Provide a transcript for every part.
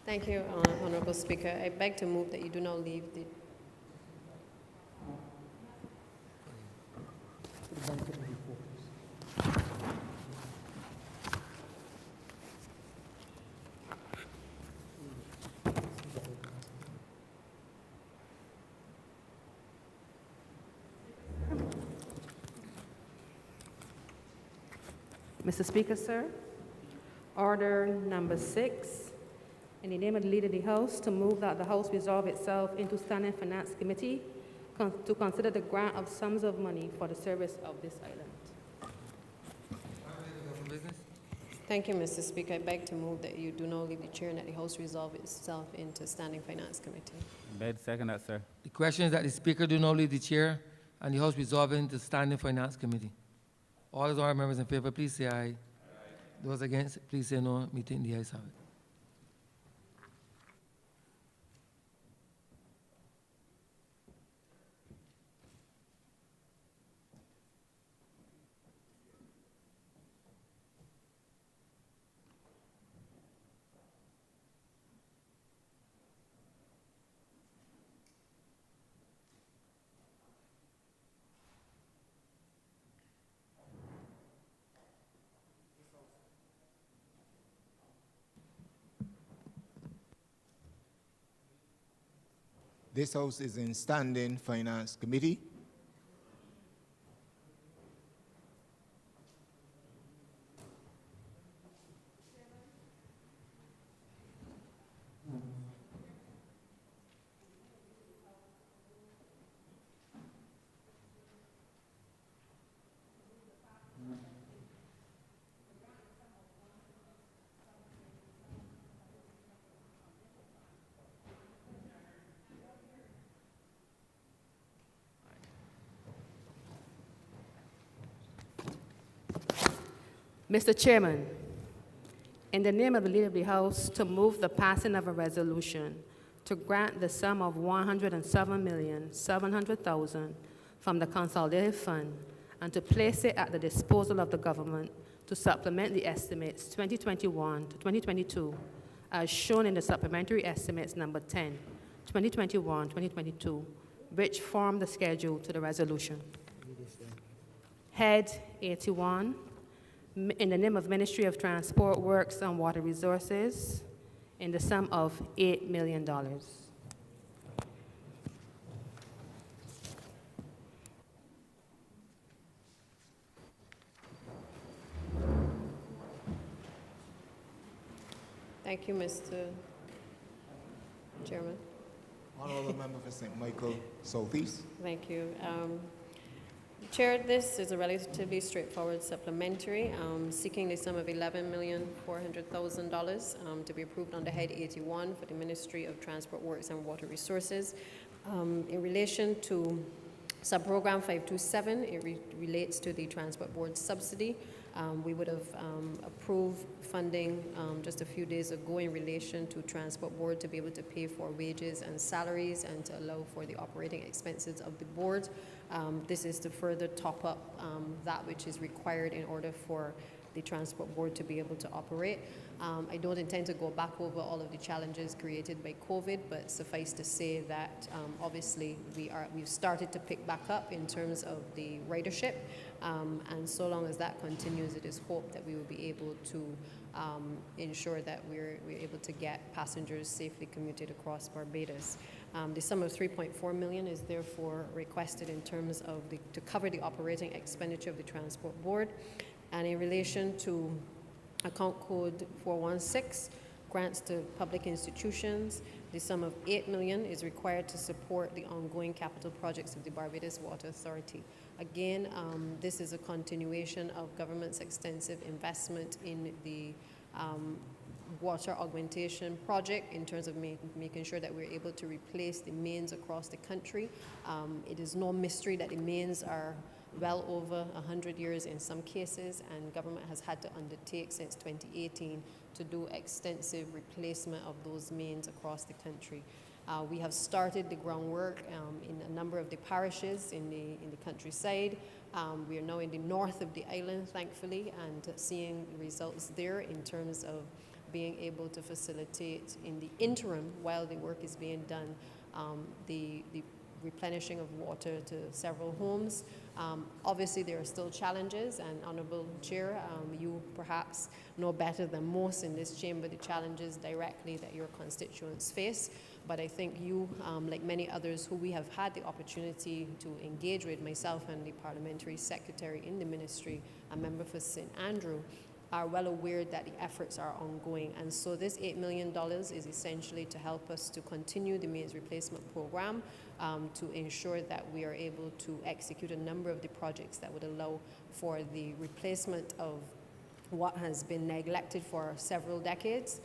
Thank you, Honourable Speaker. I beg to move that you do not leave the... Mr. Speaker, sir, order number 6, in the name of the Leader of the House, to move that the House resolve itself into Standing Finance Committee to consider the grant of sums of money for the service of this island. Thank you, Mr. Speaker. I beg to move that you do not leave the chair and that the House resolve itself into Standing Finance Committee. Beg to second that, sir. The question is that the Speaker do not leave the chair and the House resolve into Standing Finance Committee. All those honourable members in favour, please say aye. Those against, please say no. Meeting the ayes have it. This House is in Standing Finance Committee. Mr. Chairman, in the name of the Leader of the House, to move the passing of a resolution to grant the sum of $107,700,000 from the Consolidated Fund and to place it at the disposal of the government to supplement the estimates 2021 to 2022 as shown in the supplementary estimates number 10, 2021-2022, which form the schedule to the resolution. Head 81, in the name of Ministry of Transport, Works and Water Resources, in the sum of $8 million. Thank you, Mr. Chairman. Honourable Member for St. Michael Southeast. Thank you. Chair, this is a relatively straightforward supplementary seeking the sum of $11,400,000 to be approved under Head 81 for the Ministry of Transport, Works and Water Resources. In relation to Subprogram 527, it relates to the Transport Board subsidy. We would have approved funding just a few days ago in relation to Transport Board to be able to pay for wages and salaries and to allow for the operating expenses of the board. This is to further top up that which is required in order for the Transport Board to be able to operate. I don't intend to go back over all of the challenges created by COVID, but suffice to say that obviously we've started to pick back up in terms of the ridership, and so long as that continues, it is hoped that we will be able to ensure that we're able to get passengers safely commuted across Barbados. The sum of $3.4 million is therefore requested in terms of to cover the operating expenditure of the Transport Board. And in relation to account code 416, grants to public institutions, the sum of $8 million is required to support the ongoing capital projects of the Barbados Water Authority. Again, this is a continuation of government's extensive investment in the water augmentation project in terms of making sure that we're able to replace the mains across the country. It is no mystery that the mains are well over 100 years in some cases, and government has had to undertake since 2018 to do extensive replacement of those mains across the country. We have started the groundwork in a number of the parishes in the countryside. We are now in the north of the island, thankfully, and seeing results there in terms of being able to facilitate in the interim while the work is being done, the replenishing of water to several homes. Obviously, there are still challenges, and Honourable Chair, you perhaps know better than most in this chamber the challenges directly that your constituents face. But I think you, like many others who we have had the opportunity to engage with, myself and the Parliamentary Secretary in the Ministry, a member for St. Andrew, are well aware that the efforts are ongoing. And so this $8 million is essentially to help us to continue the mains replacement program, to ensure that we are able to execute a number of the projects that would allow for the replacement of what has been neglected for several decades,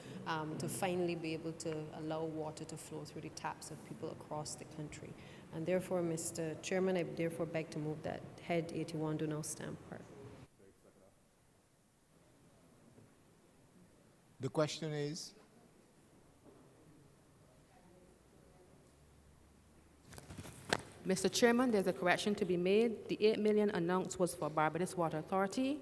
to finally be able to allow water to flow through the taps of people across the country. And therefore, Mr. Chairman, I therefore beg to move that Head 81 do now stand part. The question is, Mr. Chairman, there's a correction to be made. The $8 million announced was for Barbados Water Authority,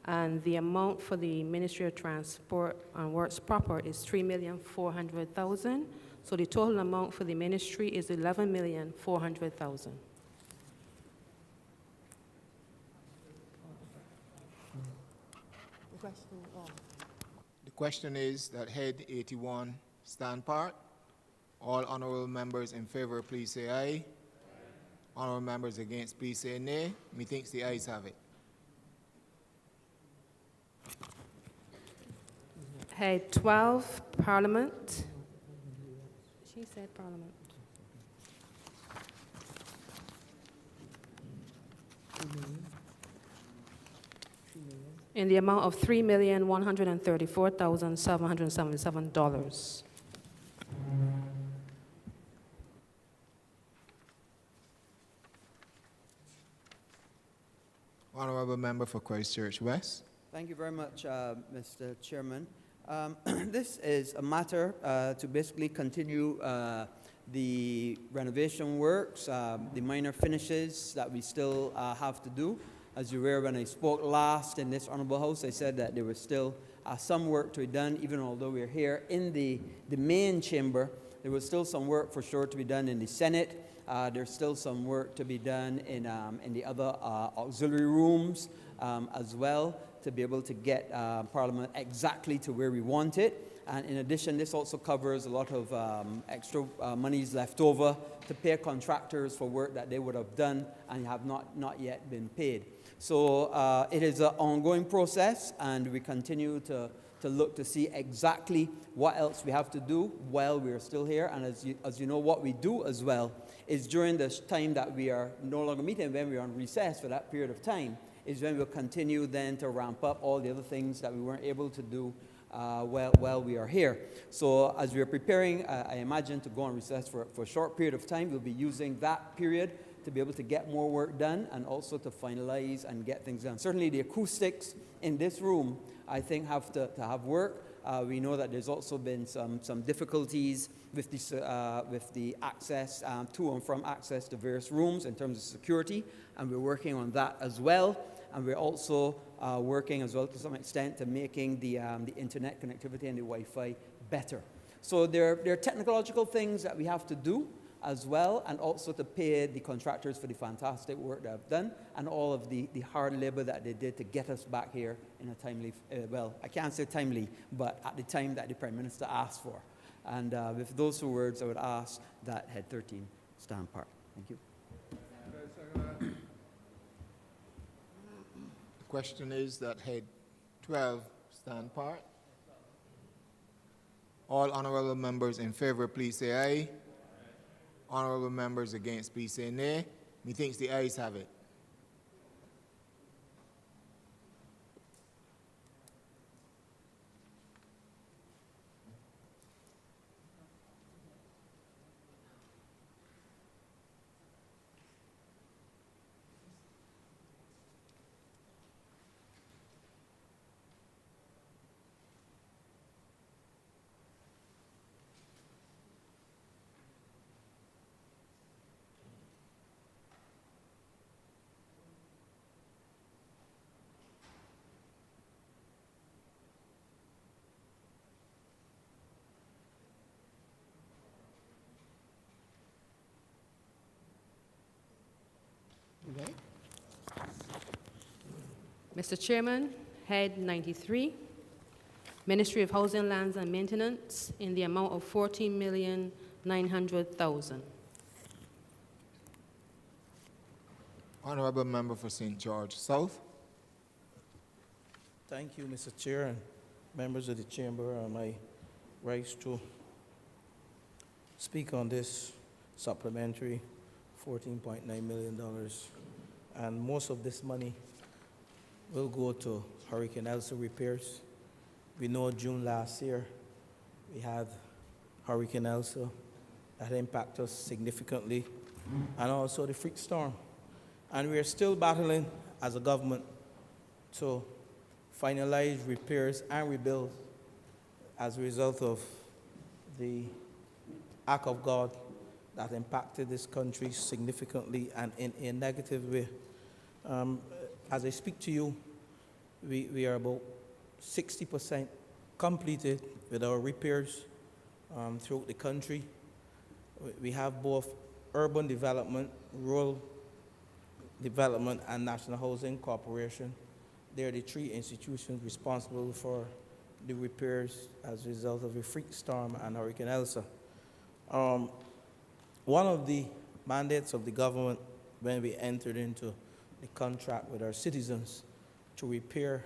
and the amount for the Ministry of Transport and Works proper is $3,400,000. So the total amount for the ministry is $11,400,000. the question is that Head 81 stand part. All honourable members in favour, please say aye. Honourable members against, please say nay. Methinks the ayes have it. Head 12, Parliament. She said Parliament. In the amount of $3,134,777. Honourable member for Christchurch West. Thank you very much, Mr. Chairman. This is a matter to basically continue the renovation works, the minor finishes that we still have to do. As you were, when I spoke last in this Honourable House, I said that there was still some work to be done, even although we're here in the main chamber. There was still some work for sure to be done in the Senate. There's still some work to be done in the other auxiliary rooms as well, to be able to get Parliament exactly to where we want it. And in addition, this also covers a lot of extra monies left over to pay contractors for work that they would have done and have not yet been paid. So it is an ongoing process, and we continue to look to see exactly what else we have to do while we are still here. And as you know, what we do as well is during this time that we are no longer meeting, when we are on recess for that period of time, is when we'll continue then to ramp up all the other things that we weren't able to do while we are here. So as we are preparing, I imagine, to go on recess for a short period of time, we'll be using that period to be able to get more work done and also to finalize and get things done. Certainly the acoustics in this room, I think, have to have work. We know that there's also been some difficulties with the access to and from access to various rooms in terms of security, and we're working on that as well. And we're also working as well to some extent to making the internet connectivity and the Wi-Fi better. So there are technological things that we have to do as well, and also to pay the contractors for the fantastic work they have done and all of the hard labor that they did to get us back here in a timely, well, I can't say timely, but at the time that the Prime Minister asked for. And with those two words, I would ask that Head 13 stand part. Thank you. The question is that Head 12 stand part. All honourable members in favour, please say aye. Honourable members against, please say nay. Methinks the ayes have it. Right. Mr. Chairman, Head 93, Ministry of Housing, Lands and Maintenance, in the amount of $14,900,000. Honourable Member for St. George South. Thank you, Mr. Chair, and members of the chamber. My rights to speak on this supplementary $14.9 million. And most of this money will go to Hurricane Elsa repairs. We know June last year, we had Hurricane Elsa that impacted us significantly, and also the freak storm. And we are still battling as a government to finalize repairs and rebuild as a result of the act of God that impacted this country significantly and in a negative way. As I speak to you, we are about 60% completed with our repairs throughout the country. We have both urban development, rural development, and National Housing Corporation. They are the three institutions responsible for the repairs as a result of the freak storm and Hurricane Elsa. One of the mandates of the government when we entered into the contract with our citizens to repair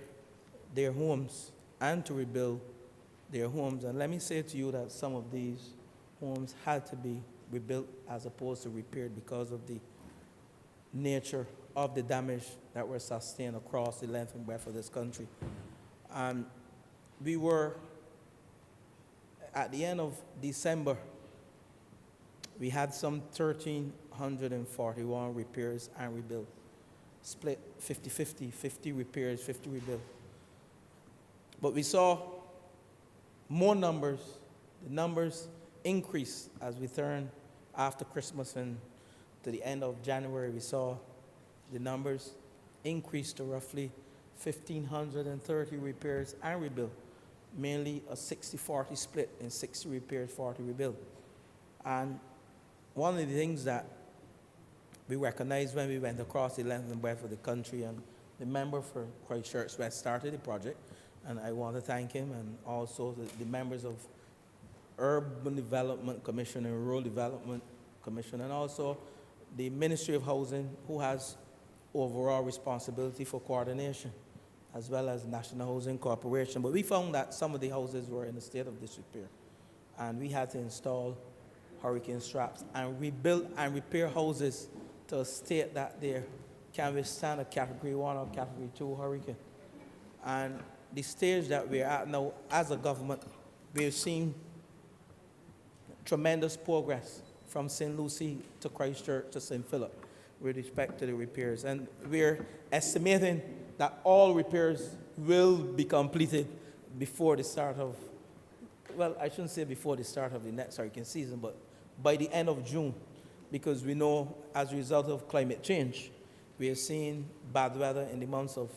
their homes and to rebuild their homes. And let me say to you that some of these homes had to be rebuilt as opposed to repaired because of the nature of the damage that were sustained across the length and breadth of this country. And we were, at the end of December, we had some 1,341 repairs and rebuild, split 50-50, 50 repairs, 50 rebuild. But we saw more numbers. The numbers increased as we turned after Christmas and to the end of January. We saw the numbers increase to roughly 1,530 repairs and rebuild, mainly a 60-40 split in 60 repairs, 40 rebuild. And one of the things that we recognized when we went across the length and breadth of the country, and the member for Christchurch West started the project, and I want to thank him, and also the members of Urban Development Commission and Rural Development Commission, and also the Ministry of Housing, who has overall responsibility for coordination, as well as National Housing Corporation. But we found that some of the houses were in a state of disrepair, and we had to install hurricane straps and rebuild and repair houses to a state that they can withstand a Category 1 or Category 2 hurricane. And the stage that we're at now as a government, we've seen tremendous progress from St. Lucie to Christchurch to St. Philip with respect to the repairs. And we're estimating that all repairs will be completed before the start of, well, I shouldn't say before the start of the next hurricane season, but by the end of June, because we know as a result of climate change, we are seeing bad weather in the months of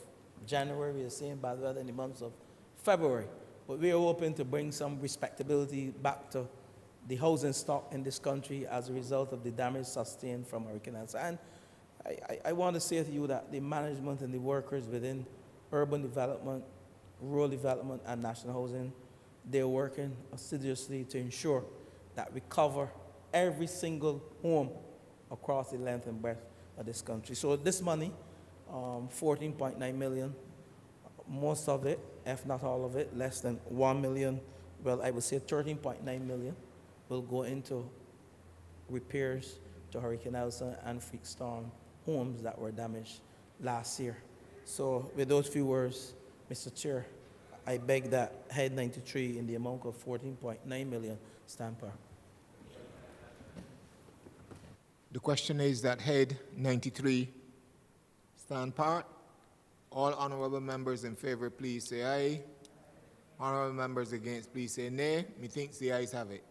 January, we are seeing bad weather in the months of February. But we are hoping to bring some respectability back to the housing stock in this country as a result of the damage sustained from Hurricane Elsa. And I want to say to you that the management and the workers within urban development, rural development, and national housing, they're working assiduously to ensure that we cover every single home across the length and breadth of this country. So this money, 14.9 million, most of it, if not all of it, less than 1 million, well, I would say 13.9 million, will go into repairs to Hurricane Elsa and freak storm homes that were damaged last year. So with those few words, Mr. Chair, I beg that Head 93 in the amount of 14.9 million stand par. The question is that Head 93 stand part. All honourable members in favour, please say aye. Honourable members against, please say nay. Methinks the ayes have it.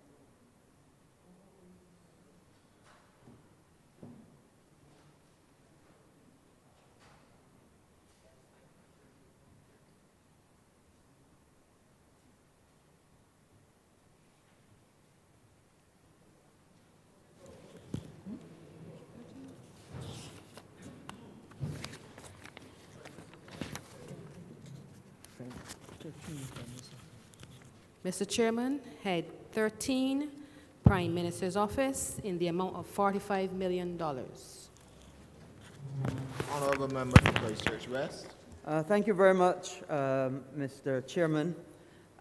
Mr. Chairman, Head 13, Prime Minister's Office, in the amount of $45 million. Honourable member for Christchurch West. Thank you very much, Mr. Chairman.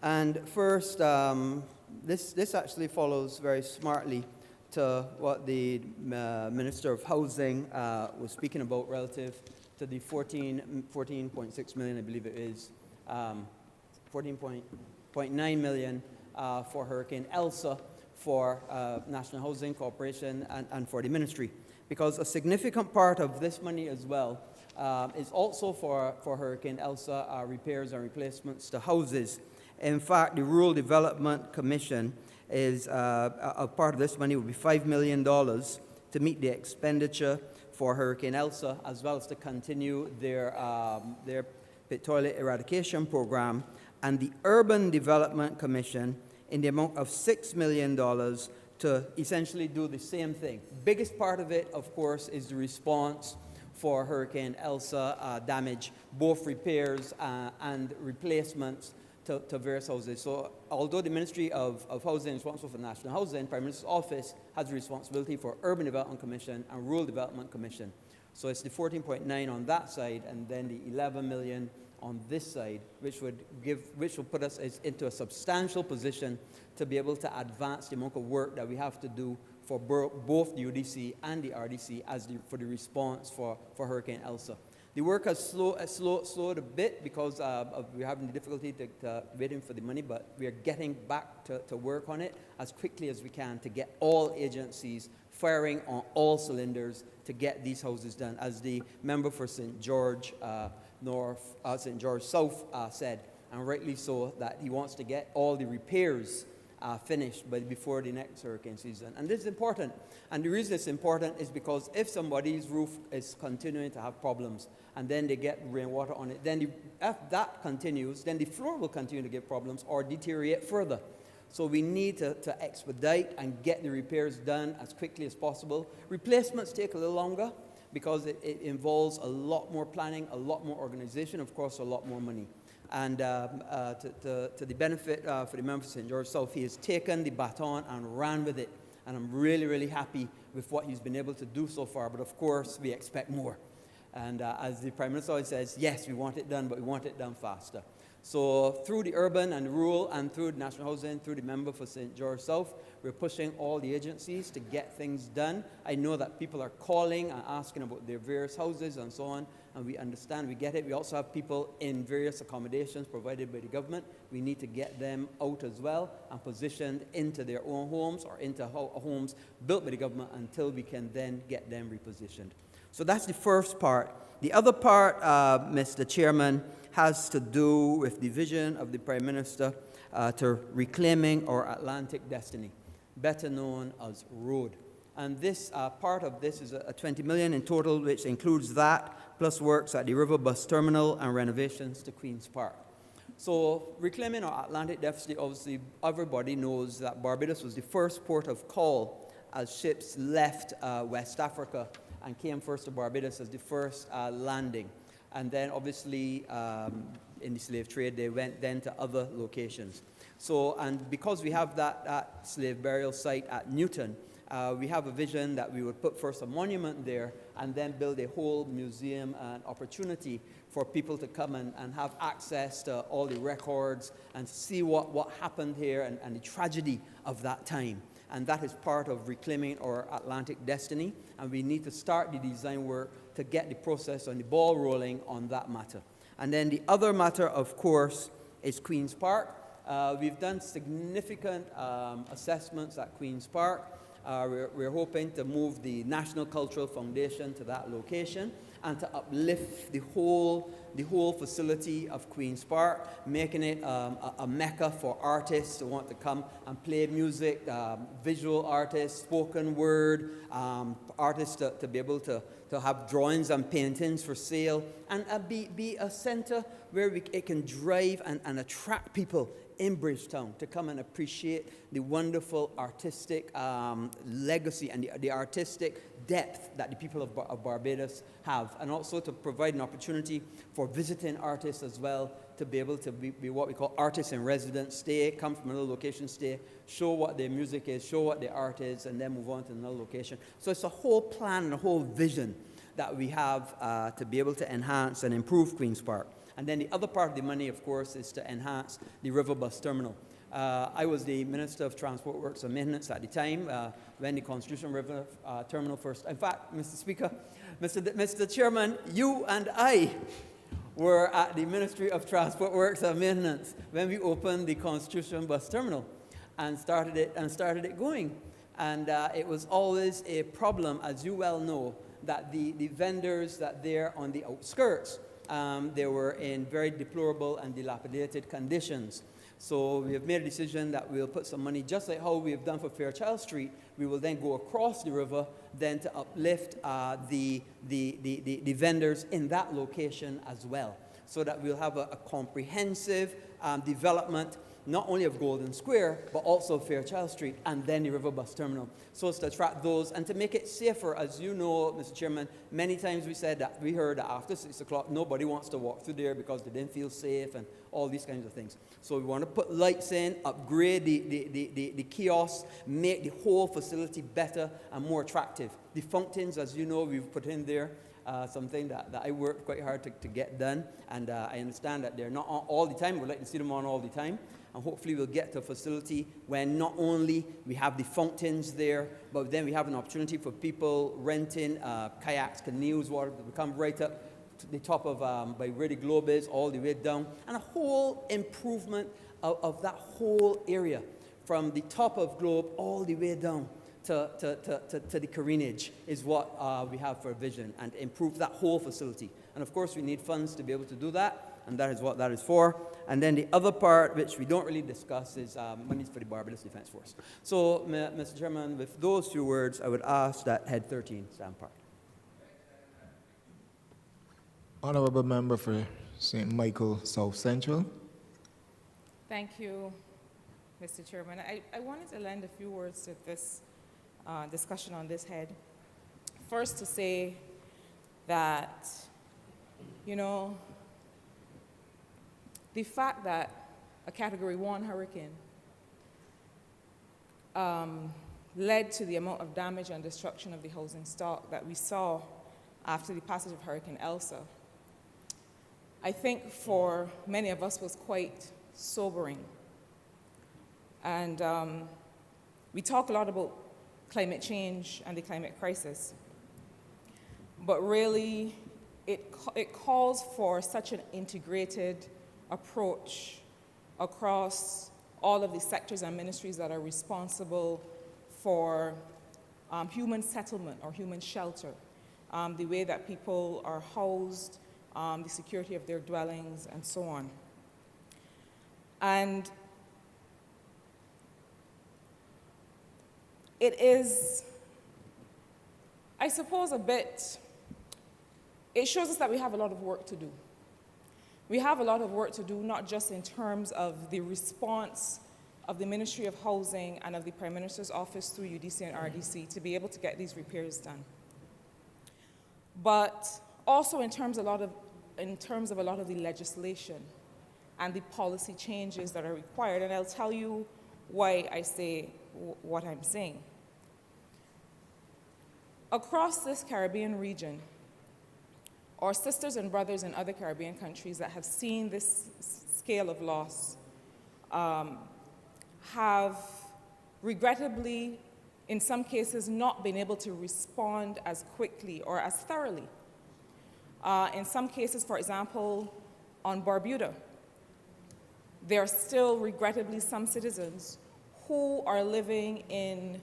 And first, this actually follows very smartly to what the Minister of Housing was speaking about relative to the 14.6 million, I believe it is, 14.9 million for Hurricane Elsa for National Housing Corporation and for the ministry. Because a significant part of this money as well is also for Hurricane Elsa repairs and replacements to houses. In fact, the Rural Development Commission is a part of this money will be $5 million to meet the expenditure for Hurricane Elsa, as well as to continue their pit toilet eradication program, and the Urban Development Commission in the amount of $6 million to essentially do the same thing. Biggest part of it, of course, is the response for Hurricane Elsa damage, both repairs and replacements to various houses. So although the Ministry of Housing is responsible for national housing, Prime Minister's Office has a responsibility for Urban Development Commission and Rural Development Commission. So it's the 14.9 on that side and then the 11 million on this side, which will put us into a substantial position to be able to advance the amount of work that we have to do for both the UDC and the RDC for the response for Hurricane Elsa. The work has slowed a bit because we're having the difficulty to waiting for the money, but we are getting back to work on it as quickly as we can to get all agencies firing on all cylinders to get these houses done. As the member for St. George St. George South said, and rightly so, that he wants to get all the repairs finished before the next hurricane season. And this is important. And the reason it's important is because if somebody's roof is continuing to have problems and then they get rainwater on it, then if that continues, then the floor will continue to give problems or deteriorate further. So we need to expedite and get the repairs done as quickly as possible. Replacements take a little longer because it involves a lot more planning, a lot more organization, of course, a lot more money. And to the benefit for the member for St. George South, he has taken the baton and ran with it. And I'm really, really happy with what he's been able to do so far. But of course, we expect more. And as the Prime Minister always says, yes, we want it done, but we want it done faster. So through the urban and rural and through the national housing, through the member for St. George South, we're pushing all the agencies to get things done. I know that people are calling and asking about their various houses and so on, and we understand, we get it. We also have people in various accommodations provided by the government. We need to get them out as well and positioned into their own homes or into homes built by the government until we can then get them repositioned. So that's the first part. The other part, Mr. Chairman, has to do with the vision of the Prime Minister to reclaiming our Atlantic destiny, better known as road. And this part of this is a 20 million in total, which includes that, plus works at the River Bus Terminal and renovations to Queen's Park. So reclaiming our Atlantic destiny, obviously everybody knows that Barbados was the first port of call as ships left West Africa and came first to Barbados as the first landing. And then obviously in the slave trade, they went then to other locations. So, and because we have that slave burial site at Newton, we have a vision that we would put first a monument there and then build a whole museum and opportunity for people to come and have access to all the records and see what happened here and the tragedy of that time. And that is part of reclaiming our Atlantic destiny. And we need to start the design work to get the process and the ball rolling on that matter. And then the other matter, of course, is Queen's Park. We've done significant assessments at Queen's Park. We're hoping to move the National Cultural Foundation to that location and to uplift the whole facility of Queen's Park, making it a mecca for artists who want to come and play music, visual artists, spoken word, artists to be able to have drawings and paintings for sale, and be a center where it can drive and attract people in Bridgetown to come and appreciate the wonderful artistic legacy and the artistic depth that the people of Barbados have, and also to provide an opportunity for visiting artists as well to be able to be what we call artists in residence, stay, come from another location, stay, show what their music is, show what their art is, and then move on to another location. So it's a whole plan and a whole vision that we have to be able to enhance and improve Queen's Park. And then the other part of the money, of course, is to enhance the river bus terminal. I was the Minister of Transport Works and Maintenance at the time when the Constitution River Terminal first. In fact, Mr. Speaker, Mr. Chairman, you and I were at the Ministry of Transport Works and Maintenance when we opened the Constitution Bus Terminal and started it going. And it was always a problem, as you well know, that the vendors that they're on the outskirts, they were in very deplorable and dilapidated conditions. So we have made a decision that we'll put some money, just like how we have done for Fairchild Street. We will then go across the river, then to uplift the vendors in that location as well, so that we'll have a comprehensive development, not only of Golden Square, but also Fairchild Street, and then the river bus terminal. So as to attract those, and to make it safer, as you know, Mr. Chairman, many times we heard that after 6 o'clock, nobody wants to walk through there because they didn't feel safe and all these kinds of things. So we want to put lights in, upgrade the kiosks, make the whole facility better and more attractive. The fountains, as you know, we've put in there, something that I worked quite hard to get done, and I understand that they're not on all the time. We'd like to see them on all the time, and hopefully we'll get to a facility where not only we have the fountains there, but then we have an opportunity for people renting kayaks, canoes, water to come right up to the top of by where the globe is, all the way down, and a whole improvement of that whole area from the top of globe all the way down to the carenage is what we have for a vision, and improve that whole facility. And of course we need funds to be able to do that, and that is what that is for. And then the other part, which we don't really discuss, is monies for the Barbados Defence Force. So, Mr. Chairman, with those few words, I would ask that Head 13 stand part. Honourable Member for St. Michael South Central. Thank you, Mr. Chairman. I wanted to lend a few words to this discussion on this head. First, to say that, you know, the fact that a Category 1 hurricane led to the amount of damage and destruction of the housing stock that we saw after the passage of Hurricane Elsa, I think for many of us was quite sobering. And we talk a lot about climate change and the climate crisis, but really it calls for such an integrated approach across all of the sectors and ministries that are responsible for human settlement or human shelter, the way that people are housed, the security of their dwellings, and so on. And it is, I suppose, it shows us that we have a lot of work to do. We have a lot of work to do, not just in terms of the response of the Ministry of Housing and of the Prime Minister's Office through UDC and RDC to be able to get these repairs done, but also in terms of a lot of the legislation and the policy changes that are required. And I'll tell you why I say what I'm saying. Across this Caribbean region, our sisters and brothers in other Caribbean countries that have seen this scale of loss have regrettably, in some cases, not been able to respond as quickly or as thoroughly. In some cases, for example, on Barbuda, there are still regrettably some citizens who are living in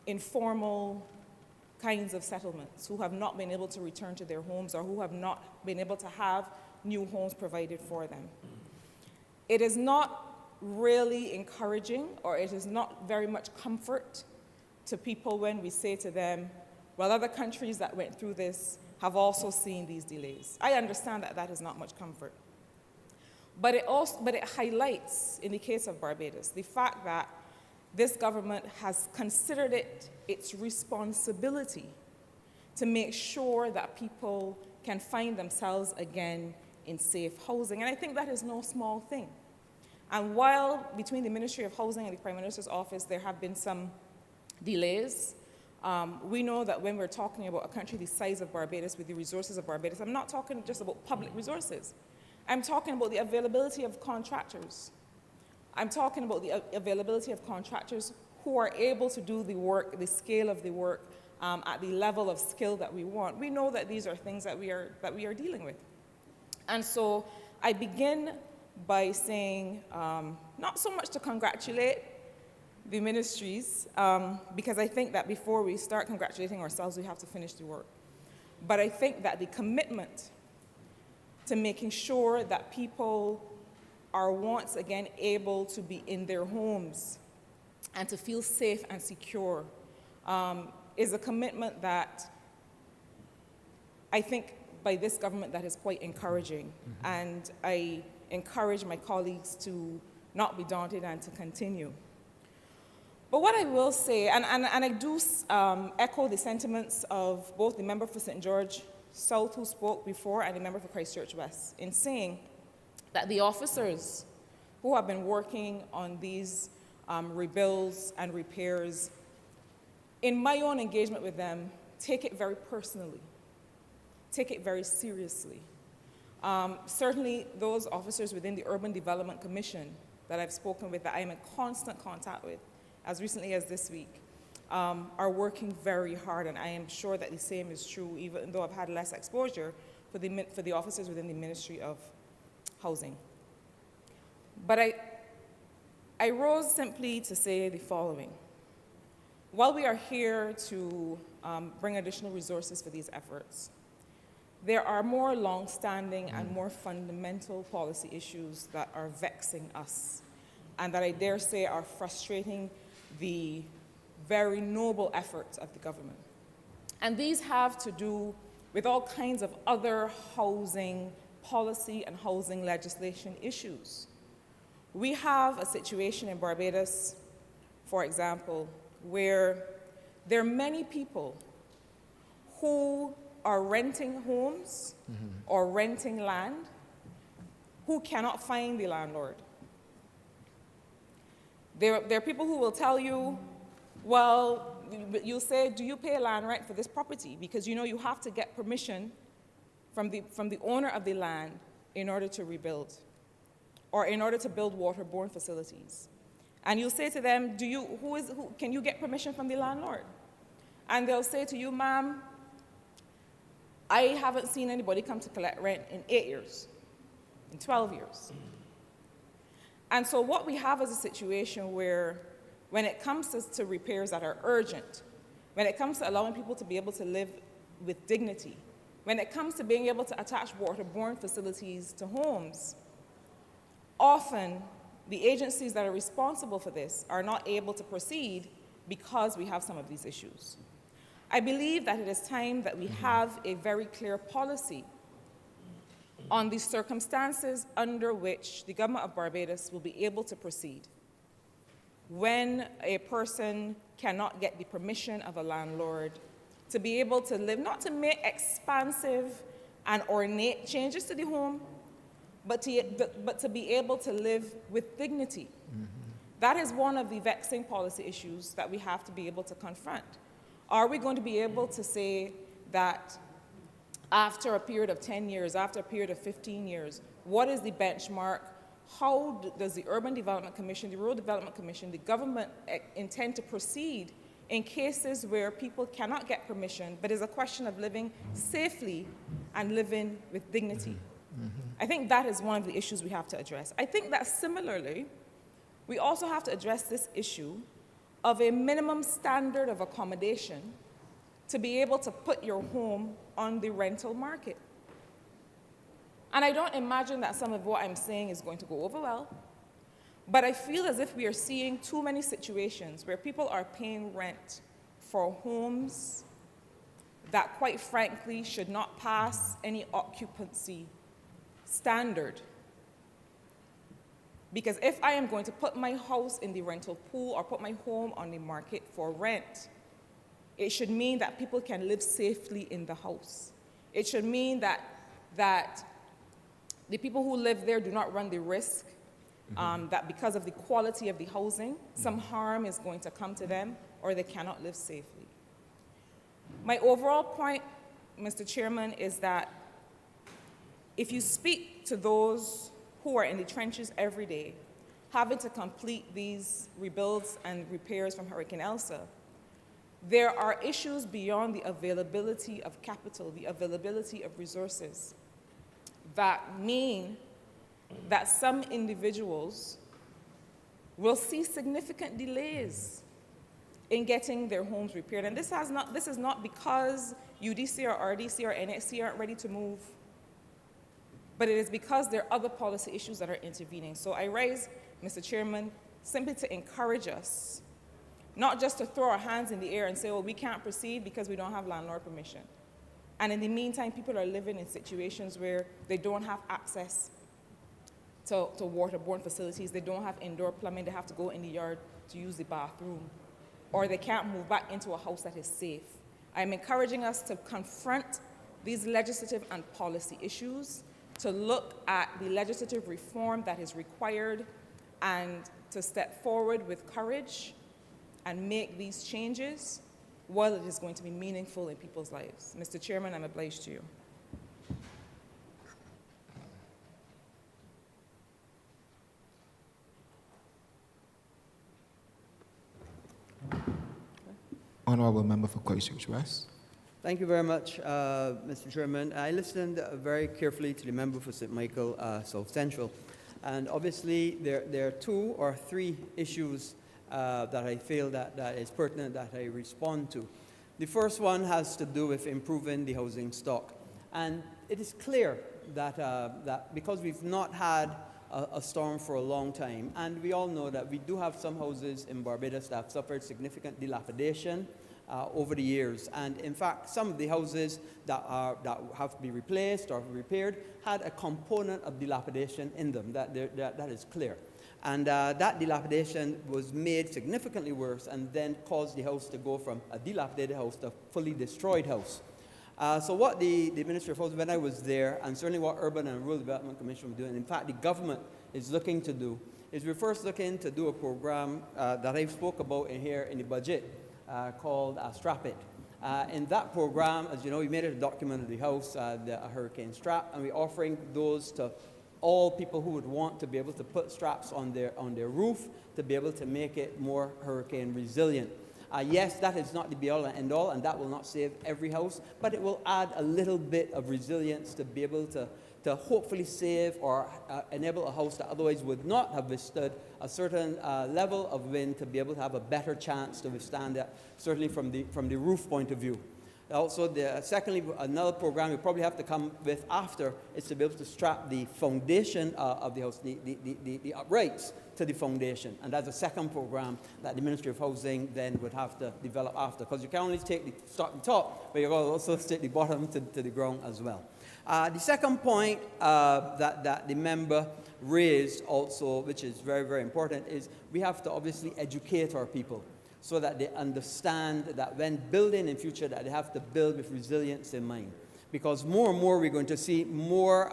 informal kinds of settlements, who have not been able to return to their homes or who have not been able to have new homes provided for them. It is not really encouraging, or it is not very much comfort to people when we say to them, well, other countries that went through this have also seen these delays. I understand that that is not much comfort. But it highlights, in the case of Barbados, the fact that this government has considered it its responsibility to make sure that people can find themselves again in safe housing. And I think that is no small thing. And while between the Ministry of Housing and the Prime Minister's office there have been some delays, we know that when we're talking about a country the size of Barbados with the resources of Barbados, I'm not talking just about public resources. I'm talking about the availability of contractors. I'm talking about the availability of contractors who are able to do the work, the scale of the work, at the level of skill that we want. We know that these are things that we are dealing with. And so I begin by saying, not so much to congratulate the ministries, because I think that before we start congratulating ourselves, we have to finish the work. But I think that the commitment to making sure that people are once again able to be in their homes and to feel safe and secure is a commitment that I think by this government that is quite encouraging. And I encourage my colleagues to not be daunted and to continue. But what I will say, and I do echo the sentiments of both the member for St. George South who spoke before and the member for Christchurch West in saying that the officers who have been working on these rebuilds and repairs, in my own engagement with them, take it very personally, take it very seriously. Certainly those officers within the Urban Development Commission that I've spoken with, that I am in constant contact with, as recently as this week, are working very hard, and I am sure that the same is true, even though I've had less exposure for the officers within the Ministry of Housing. But I rose simply to say the following. While we are here to bring additional resources for these efforts, there are more long-standing and more fundamental policy issues that are vexing us, and that I dare say are frustrating the very noble efforts of the government. And these have to do with all kinds of other housing policy and housing legislation issues. We have a situation in Barbados, for example, where there are many people who are renting homes or renting land who cannot find the landlord. There are people who will tell you, well, you'll say, do you pay land rent for this property? Because you have to get permission from the owner of the land in order to rebuild or in order to build waterborne facilities. And you'll say to them, can you get permission from the landlord? And they'll say to you, ma'am, I haven't seen anybody come to collect rent in 8 years, in 12 years. And so what we have is a situation where when it comes to repairs that are urgent, when it comes to allowing people to be able to live with dignity, when it comes to being able to attach waterborne facilities to homes, often the agencies that are responsible for this are not able to proceed because we have some of these issues. I believe that it is time that we have a very clear policy on the circumstances under which the government of Barbados will be able to proceed when a person cannot get the permission of a landlord to be able to live, not to make expansive and ornate changes to the home, but to be able to live with dignity. That is one of the vexing policy issues that we have to be able to confront. Are we going to be able to say that after a period of 10 years, after a period of 15 years, what is the benchmark? How does the Urban Development Commission, the Rural Development Commission, the government intend to proceed in cases where people cannot get permission, but it's a question of living safely and living with dignity? I think that is one of the issues we have to address. I think that similarly, we also have to address this issue of a minimum standard of accommodation to be able to put your home on the rental market. And I don't imagine that some of what I'm saying is going to go over well, but I feel as if we are seeing too many situations where people are paying rent for homes that, quite frankly, should not pass any occupancy standard. Because if I am going to put my house in the rental pool or put my home on the market for rent, it should mean that people can live safely in the house. It should mean that the people who live there do not run the risk that because of the quality of the housing, some harm is going to come to them or they cannot live safely. My overall point, Mr. Chairman, is that if you speak to those who are in the trenches every day, having to complete these rebuilds and repairs from Hurricane Elsa, there are issues beyond the availability of capital, the availability of resources, that mean that some individuals will see significant delays in getting their homes repaired. And this is not because UDC or RDC or NXC aren't ready to move, but it is because there are other policy issues that are intervening. So I raise, Mr. Chairman, simply to encourage us, not just to throw our hands in the air and say, well, we can't proceed because we don't have landlord permission. And in the meantime, people are living in situations where they don't have access to waterborne facilities. They don't have indoor plumbing. They have to go in the yard to use the bathroom. Or they can't move back into a house that is safe. I'm encouraging us to confront these legislative and policy issues, to look at the legislative reform that is required, and to step forward with courage and make these changes while it is going to be meaningful in people's lives. Mr. Chairman, I'm obliged to you. Honourable Member for Christchurch West. Thank you very much, Mr. Chairman. I listened very carefully to the member for St. Michael South Central. And obviously, there are 2 or 3 issues that I feel that is pertinent that I respond to. The first one has to do with improving the housing stock. And it is clear that because we've not had a storm for a long time, and we all know that we do have some houses in Barbados that have suffered significant dilapidation over the years. And in fact, some of the houses that have to be replaced or repaired had a component of dilapidation in them. That is clear. And that dilapidation was made significantly worse and then caused the house to go from a dilapidated house to a fully destroyed house. So what the Ministry of Housing, when I was there, and certainly what Urban and Rural Development Commission were doing, in fact the government is looking to do, is we're first looking to do a program that I spoke about here in the budget called Strap It. In that program, as you know, we made it a document of the House, the Hurricane Strap, and we're offering those to all people who would want to be able to put straps on their roof to be able to make it more hurricane resilient. Yes, that is not the be-all and end-all, and that will not save every house, but it will add a little bit of resilience to be able to hopefully save or enable a house that otherwise would not have withstood a certain level of wind to be able to have a better chance to withstand that, certainly from the roof point of view. Also, secondly, another program we probably have to come with after is to be able to strap the foundation of the house, the uprights to the foundation. And that's a second program that the Ministry of Housing then would have to develop after, because you can only start the top, but you've got to also take the bottom to the ground as well. The second point that the member raised also, which is very, very important, is we have to obviously educate our people so that they understand that when building in future, that they have to build with resilience in mind. Because more and more we're going to see more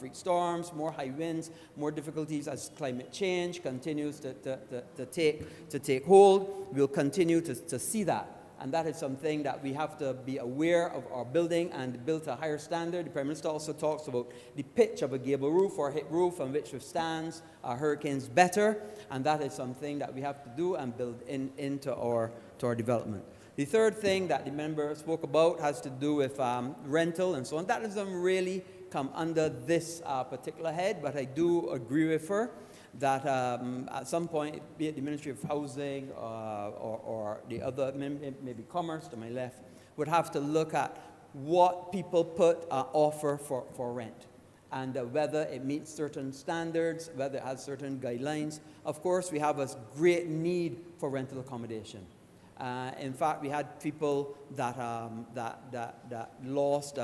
freak storms, more high winds, more difficulties as climate change continues to take hold. We'll continue to see that. And that is something that we have to be aware of our building and build to a higher standard. The Prime Minister also talks about the pitch of a gable roof or hip roof on which withstands hurricanes better. And that is something that we have to do and build into our development. The third thing that the member spoke about has to do with rental and so on. That doesn't really come under this particular head, but I do agree with her that at some point, be it the Ministry of Housing or the other, maybe Commerce to my left, would have to look at what people offer for rent and whether it meets certain standards, whether it has certain guidelines. Of course, we have a great need for rental accommodation. In fact, we had people that lost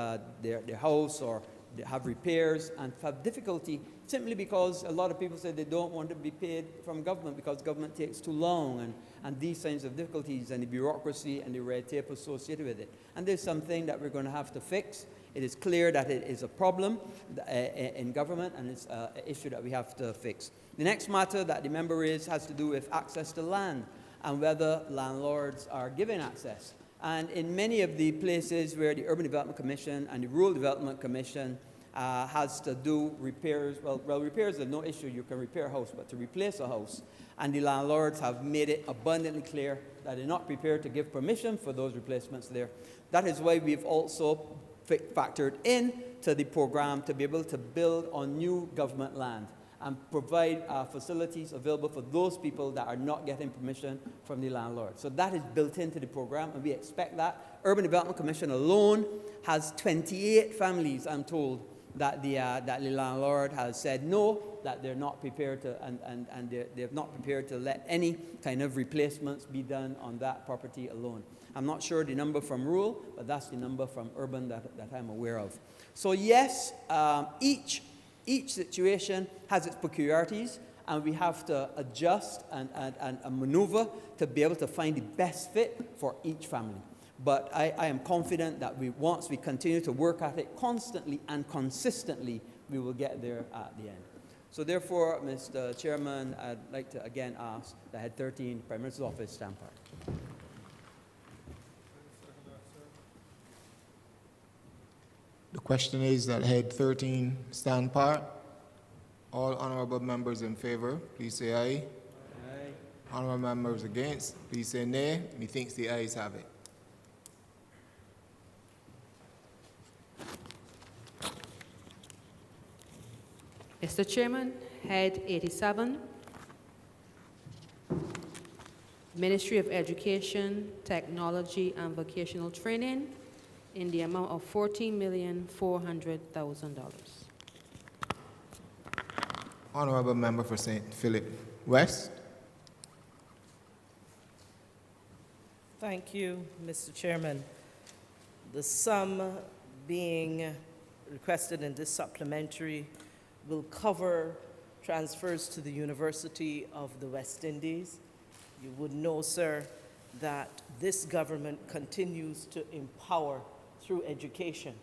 their house or have repairs and have difficulty simply because a lot of people say they don't want to be paid from government because government takes too long and these kinds of difficulties and the bureaucracy and the red tape associated with it. And there's something that we're going to have to fix. It is clear that it is a problem in government and it's an issue that we have to fix. The next matter that the member raised has to do with access to land and whether landlords are given access. And in many of the places where the Urban Development Commission and the Rural Development Commission has to do repairs, well, repairs are no issue, you can repair a house, but to replace a house, and the landlords have made it abundantly clear that they're not prepared to give permission for those replacements there. That is why we've also factored in to the program to be able to build on new government land and provide facilities available for those people that are not getting permission from the landlord. So that is built into the program, and we expect that. Urban Development Commission alone has 28 families, I'm told, that the landlord has said no, that they're not prepared to, and they're not prepared to let any kind of replacements be done on that property alone. I'm not sure the number from rural, but that's the number from urban that I'm aware of. So yes, each situation has its peculiarities, and we have to adjust and maneuver to be able to find the best fit for each family. But I am confident that once we continue to work at it constantly and consistently, we will get there at the end. So therefore, Mr. Chairman, I'd like to again ask that Head 13, Prime Minister's Office, stand part. The question is that Head 13 stand part. All honourable members in favour, please say aye. Aye. Honourable members against, please say nay. Methinks the ayes have it. Mr. Chairman, Head 87, Ministry of Education, Technology and Vocational Training, in the amount of $14,400,000. Honourable member for St. Philip West. Thank you, Mr. Chairman. The sum being requested in this supplementary will cover transfers to the University of the West Indies. You would know, sir, that this government continues to empower through education.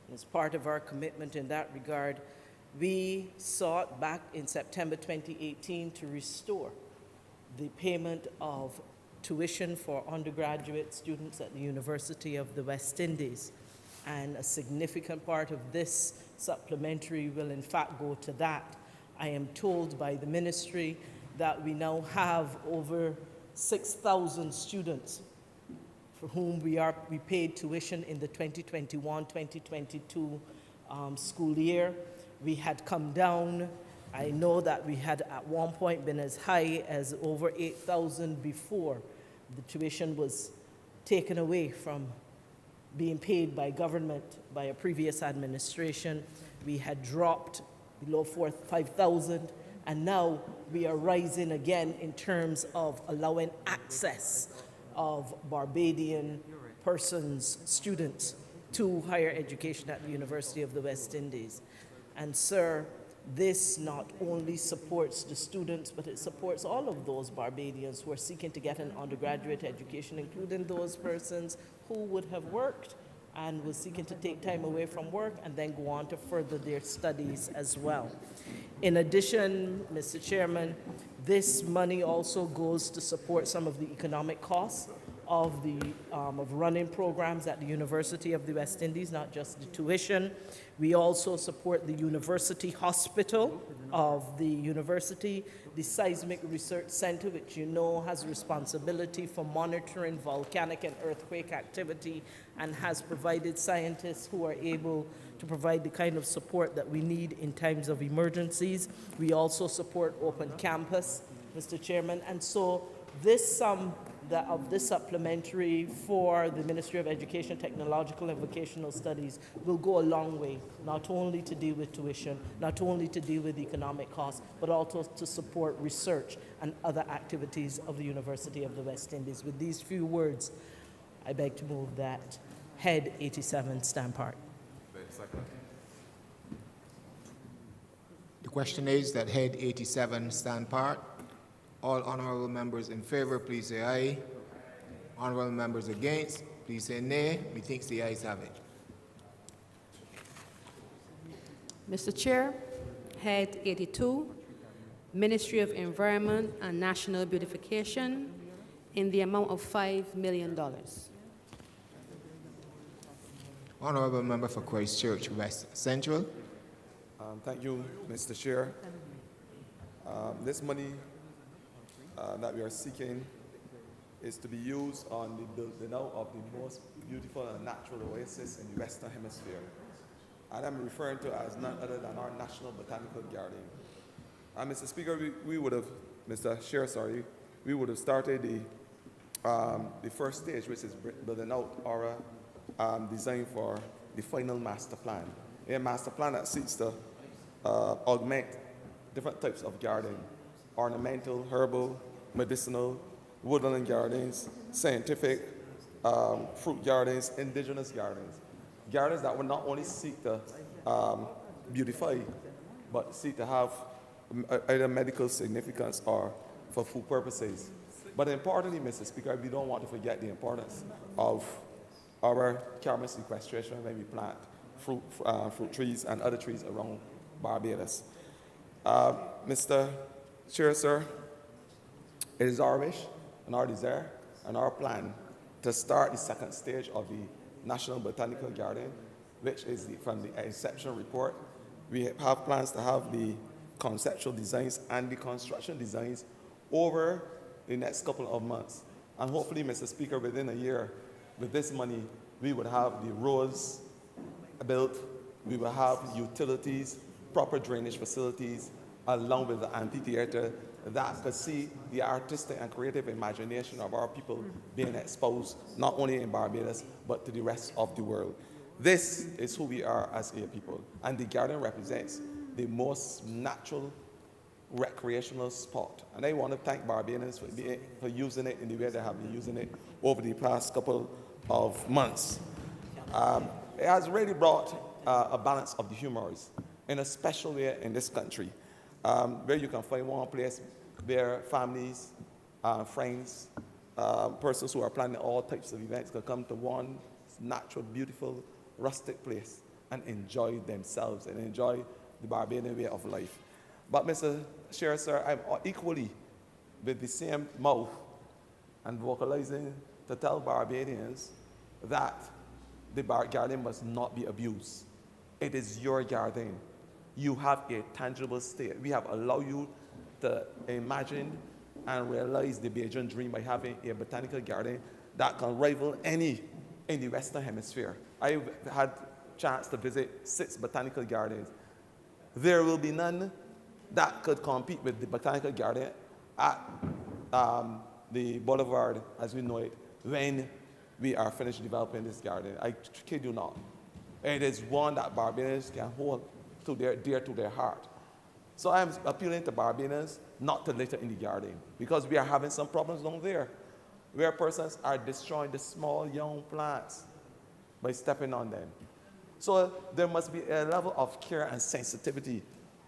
And as part of our commitment in that regard, we sought back in September 2018 to restore the payment of tuition for undergraduate students at the University of the West Indies. And a significant part of this supplementary will in fact go to that. I am told by the ministry that we now have over 6,000 students for whom we paid tuition in the 2021-2022 school year. We had come down. I know that we had at one point been as high as over 8,000 before the tuition was taken away from being paid by government by a previous administration. We had dropped below 5,000, and now we are rising again in terms of allowing access of Barbadian persons, students, to higher education at the University of the West Indies. And sir, this not only supports the students, but it supports all of those Barbadians who are seeking to get an undergraduate education, including those persons who would have worked and was seeking to take time away from work and then go on to further their studies as well. In addition, Mr. Chairman, this money also goes to support some of the economic costs of running programs at the University of the West Indies, not just the tuition. We also support the University Hospital of the university, the Seismic Research Center, which you know has responsibility for monitoring volcanic and earthquake activity and has provided scientists who are able to provide the kind of support that we need in times of emergencies. We also support Open Campus, Mr. Chairman, and so this sum of this supplementary for the Ministry of Education, Technological and Vocational Studies will go a long way, not only to deal with tuition, not only to deal with economic costs, but also to support research and other activities of the University of the West Indies. With these few words, I beg to move that Head 87 stand part. The question is that head 87 stand part. All honorable members in favor, please say aye. Honorable members against, please say nay. Methinks the ayes have it. Mr. Chair, Head 82, Ministry of Environment and National Beautification, in the amount of $5 million. Honorable member for Christchurch West Central. Thank you, Mr. Chair. This money that we are seeking is to be used on the building out of the most beautiful and natural oasis in the Western Hemisphere. And I'm referring to as none other than our National Botanical Garden. And Mr. Speaker, Mr. Chair, sorry, we would have started the first stage, which is building out our design for the final master plan. A master plan that seeks to augment different types of garden: ornamental, herbal, medicinal, woodland gardens, scientific, fruit gardens, indigenous gardens. Gardens that will not only seek to beautify, but seek to have either medical significance or for food purposes. But importantly, Mr. Speaker, we don't want to forget the importance of our carbon sequestration when we plant fruit trees and other trees around Barbados. Mr. Chair, sir, it is our wish and our desire and our plan to start the second stage of the National Botanical Garden, which is from the inception report. We have plans to have the conceptual designs and the construction designs over the next couple of months. And hopefully, Mr. Speaker, within a year, with this money, we would have the roads built, we will have utilities, proper drainage facilities, along with the amphitheater that could see the artistic and creative imagination of our people being exposed, not only in Barbados, but to the rest of the world. This is who we are as a people, and the garden represents the most natural recreational spot. And I want to thank Barbadians for using it in the way they have been using it over the past couple of months. It has really brought a balance of the humors in a special way in this country, where you can find one place where families, friends, persons who are planning all types of events can come to one natural, beautiful, rustic place and enjoy themselves and enjoy the Barbadian way of life. But Mr. Chair, sir, I'm equally with the same mouth and vocalizing to tell Barbadians that the garden must not be abused. It is your garden. You have a tangible state. We have allowed you to imagine and realize the Bajan dream by having a botanical garden that can rival any in the Western Hemisphere. I've had a chance to visit 6 botanical gardens. There will be none that could compete with the botanical garden at the boulevard as we know it when we are finished developing this garden. I kid you not. It is one that Barbadians can hold dear to their heart. So I'm appealing to Barbadians not to litter in the garden, because we are having some problems down there where persons are destroying the small young plants by stepping on them. So there must be a level of care and sensitivity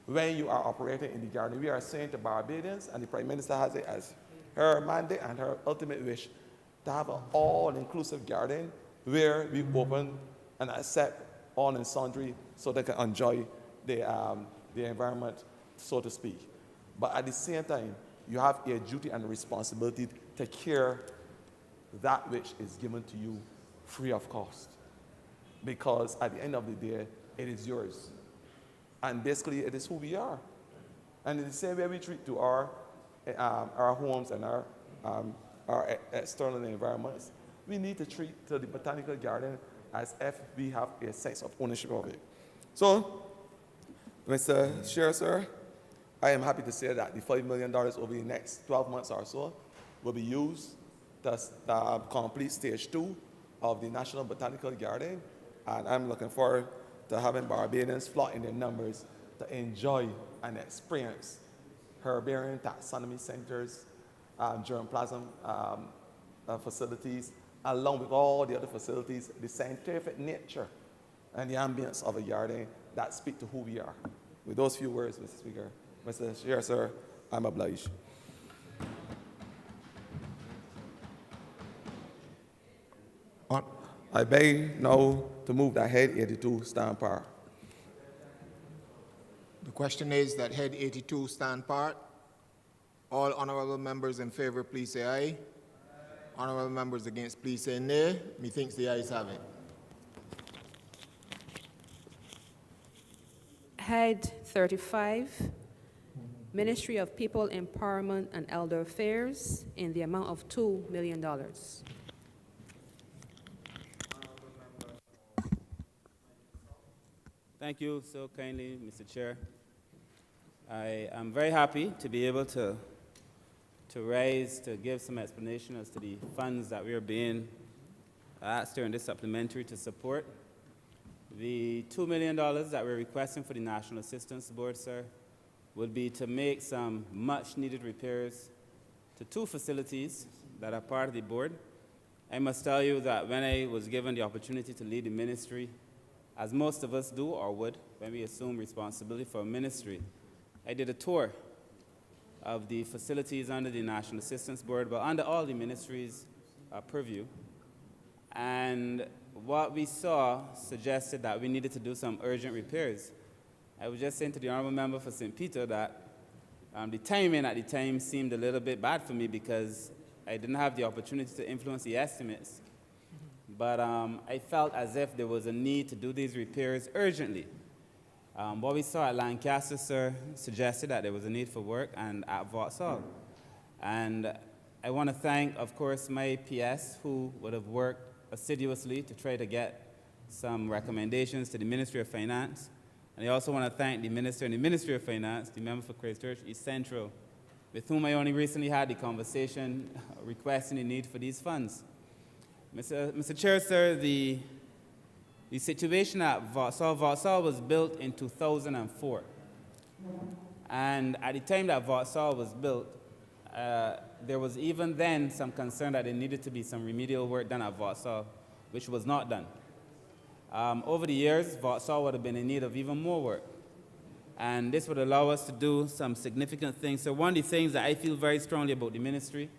when you are operating in the garden. We are saying to Barbadians, and the Prime Minister has it as her mandate and her ultimate wish, to have an all-inclusive garden where we open and accept all and sundry so they can enjoy the environment, so to speak. But at the same time, you have a duty and a responsibility to care that which is given to you free of cost. Because at the end of the day, it is yours. And basically, it is who we are. And in the same way we treat to our homes and our external environments, we need to treat to the botanical garden as if we have a sense of ownership of it. So, Mr. Chair, sir, I am happy to say that the $5 million over the next 12 months or so will be used to complete stage 2 of the National Botanical Garden. And I'm looking forward to having Barbadians flock in their numbers to enjoy and experience herbarium taxonomy centers, germplasm facilities, along with all the other facilities, the scientific nature and the ambience of a garden that speak to who we are. With those few words, Mr. Speaker, Mr. Chair, sir, I'm obliged. I beg now to move that head 82 stand par. The question is that head 82 stand part. All honorable members in favor, please say aye. Honorable members against, please say nay. Methinks the ayes have it. Head 35, Ministry of People Empowerment and Elder Affairs, in the amount of $2 million. Thank you so kindly, Mr. Chair. I am very happy to be able to give some explanation as to the funds that we are being asked during this supplementary to support. The $2 million that we're requesting for the National Assistance Board, sir, would be to make some much-needed repairs to 2 facilities that are part of the board. I must tell you that when I was given the opportunity to lead the ministry, as most of us do or would when we assume responsibility for a ministry, I did a tour of the facilities under the National Assistance Board, but under all the ministries' purview. And what we saw suggested that we needed to do some urgent repairs. I was just saying to the Honourable Member for St. Peter that the timing at the time seemed a little bit bad for me because I didn't have the opportunity to influence the estimates. But I felt as if there was a need to do these repairs urgently. What we saw at Lancaster, sir, suggested that there was a need for work, and at Vauxhall. And I want to thank, of course, my PS, who would have worked assiduously to try to get some recommendations to the Ministry of Finance. And I also want to thank the Minister and the Ministry of Finance, the member for Christchurch East Central, with whom I only recently had the conversation requesting the need for these funds. Mr. Chair, sir, the situation at Vauxhall was built in 2004. And at the time that Vauxhall was built, there was even then some concern that there needed to be some remedial work done at Vauxhall, which was not done. Over the years, Vauxhall would have been in need of even more work. And this would allow us to do some significant things. So one of the things that I feel very strongly about the ministry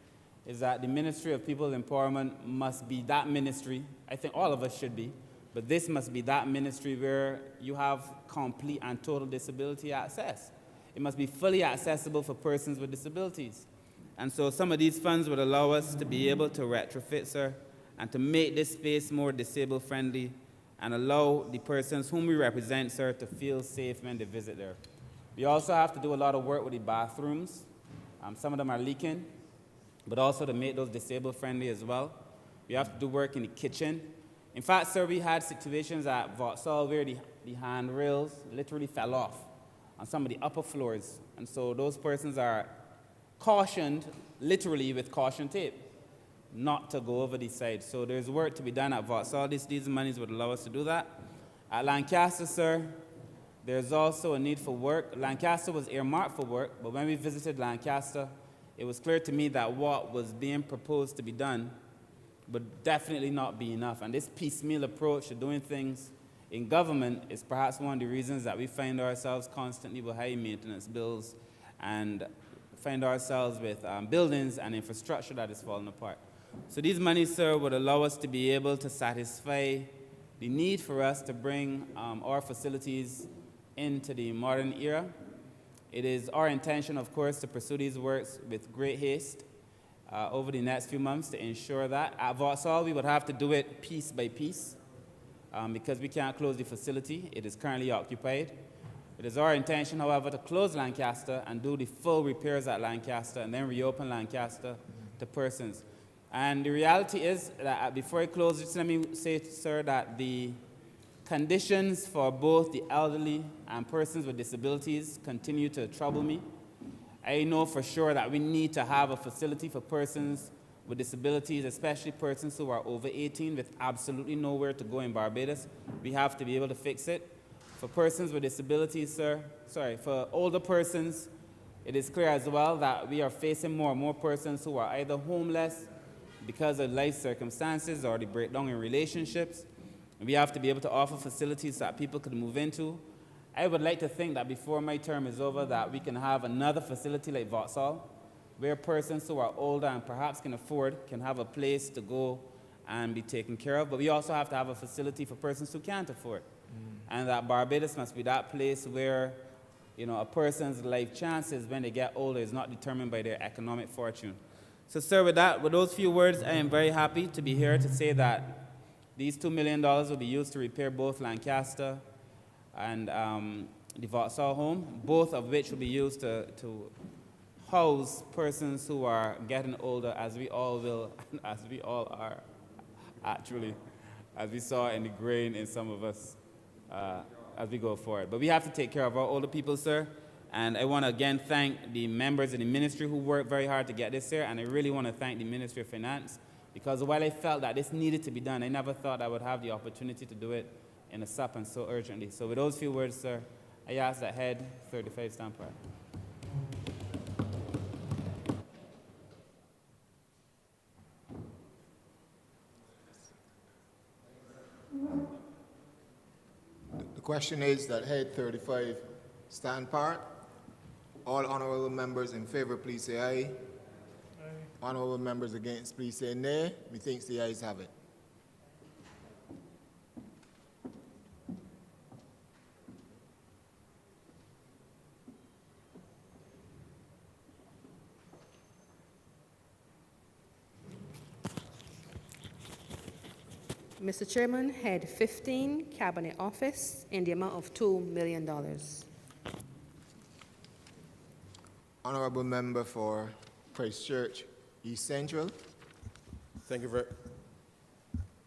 is that the Ministry of People Empowerment must be that ministry. I think all of us should be. But this must be that ministry where you have complete and total disability access. It must be fully accessible for persons with disabilities. And so some of these funds would allow us to be able to retrofit, sir, and to make this space more disabled-friendly and allow the persons whom we represent, sir, to feel safe when they visit there. We also have to do a lot of work with the bathrooms. Some of them are leaking, but also to make those disabled-friendly as well. We have to do work in the kitchen. In fact, sir, we had situations at Vauxhall where the handrails literally fell off on some of the upper floors. And so those persons are cautioned, literally with caution tape, not to go over the side. So there's work to be done at Vauxhall. These monies would allow us to do that. At Lancaster, sir, there's also a need for work. Lancaster was earmarked for work, but when we visited Lancaster, it was clear to me that what was being proposed to be done would definitely not be enough. And this piecemeal approach to doing things in government is perhaps one of the reasons that we find ourselves constantly with high maintenance bills and find ourselves with buildings and infrastructure that is falling apart. So these monies, sir, would allow us to be able to satisfy the need for us to bring our facilities into the modern era. It is our intention, of course, to pursue these works with great haste over the next few months to ensure that. At Vauxhall, we would have to do it piece by piece because we can't close the facility. It is currently occupied. It is our intention, however, to close Lancaster and do the full repairs at Lancaster and then reopen Lancaster to persons. And the reality is that before I close, just let me say, sir, that the conditions for both the elderly and persons with disabilities continue to trouble me. I know for sure that we need to have a facility for persons with disabilities, especially persons who are over 18 with absolutely nowhere to go in Barbados. We have to be able to fix it. For persons with disabilities, for older persons, it is clear as well that we are facing more and more persons who are either homeless because of life circumstances or the breakdown in relationships. And we have to be able to offer facilities that people could move into. I would like to think that before my term is over that we can have another facility like Vauxhall where persons who are older and perhaps can afford can have a place to go and be taken care of. But we also have to have a facility for persons who can't afford. And that Barbados must be that place where, you know, a person's life chances when they get older is not determined by their economic fortune. So, sir, with those few words, I am very happy to be here to say that these $2 million will be used to repair both Lancaster and the Vauxhall home, both of which will be used to house persons who are getting older, as we all will, as we all are, actually, as we saw in the grain in some of us as we go forward. But we have to take care of our older people, sir. And I want to again thank the members of the ministry who worked very hard to get this here. And I really want to thank the Ministry of Finance, because while I felt that this needed to be done, I never thought I would have the opportunity to do it in a SUP and so urgently. So with those few words, sir, I ask that Head 35 stand part. The question is that Head 35 stand part. All honourable members in favour, please say aye. Aye. Honourable members against, please say nay. Methinks the ayes have it. Mr. Chairman, Head 15, Cabinet Office, in the amount of $2 million. Honourable member for Christchurch East Central. Thank you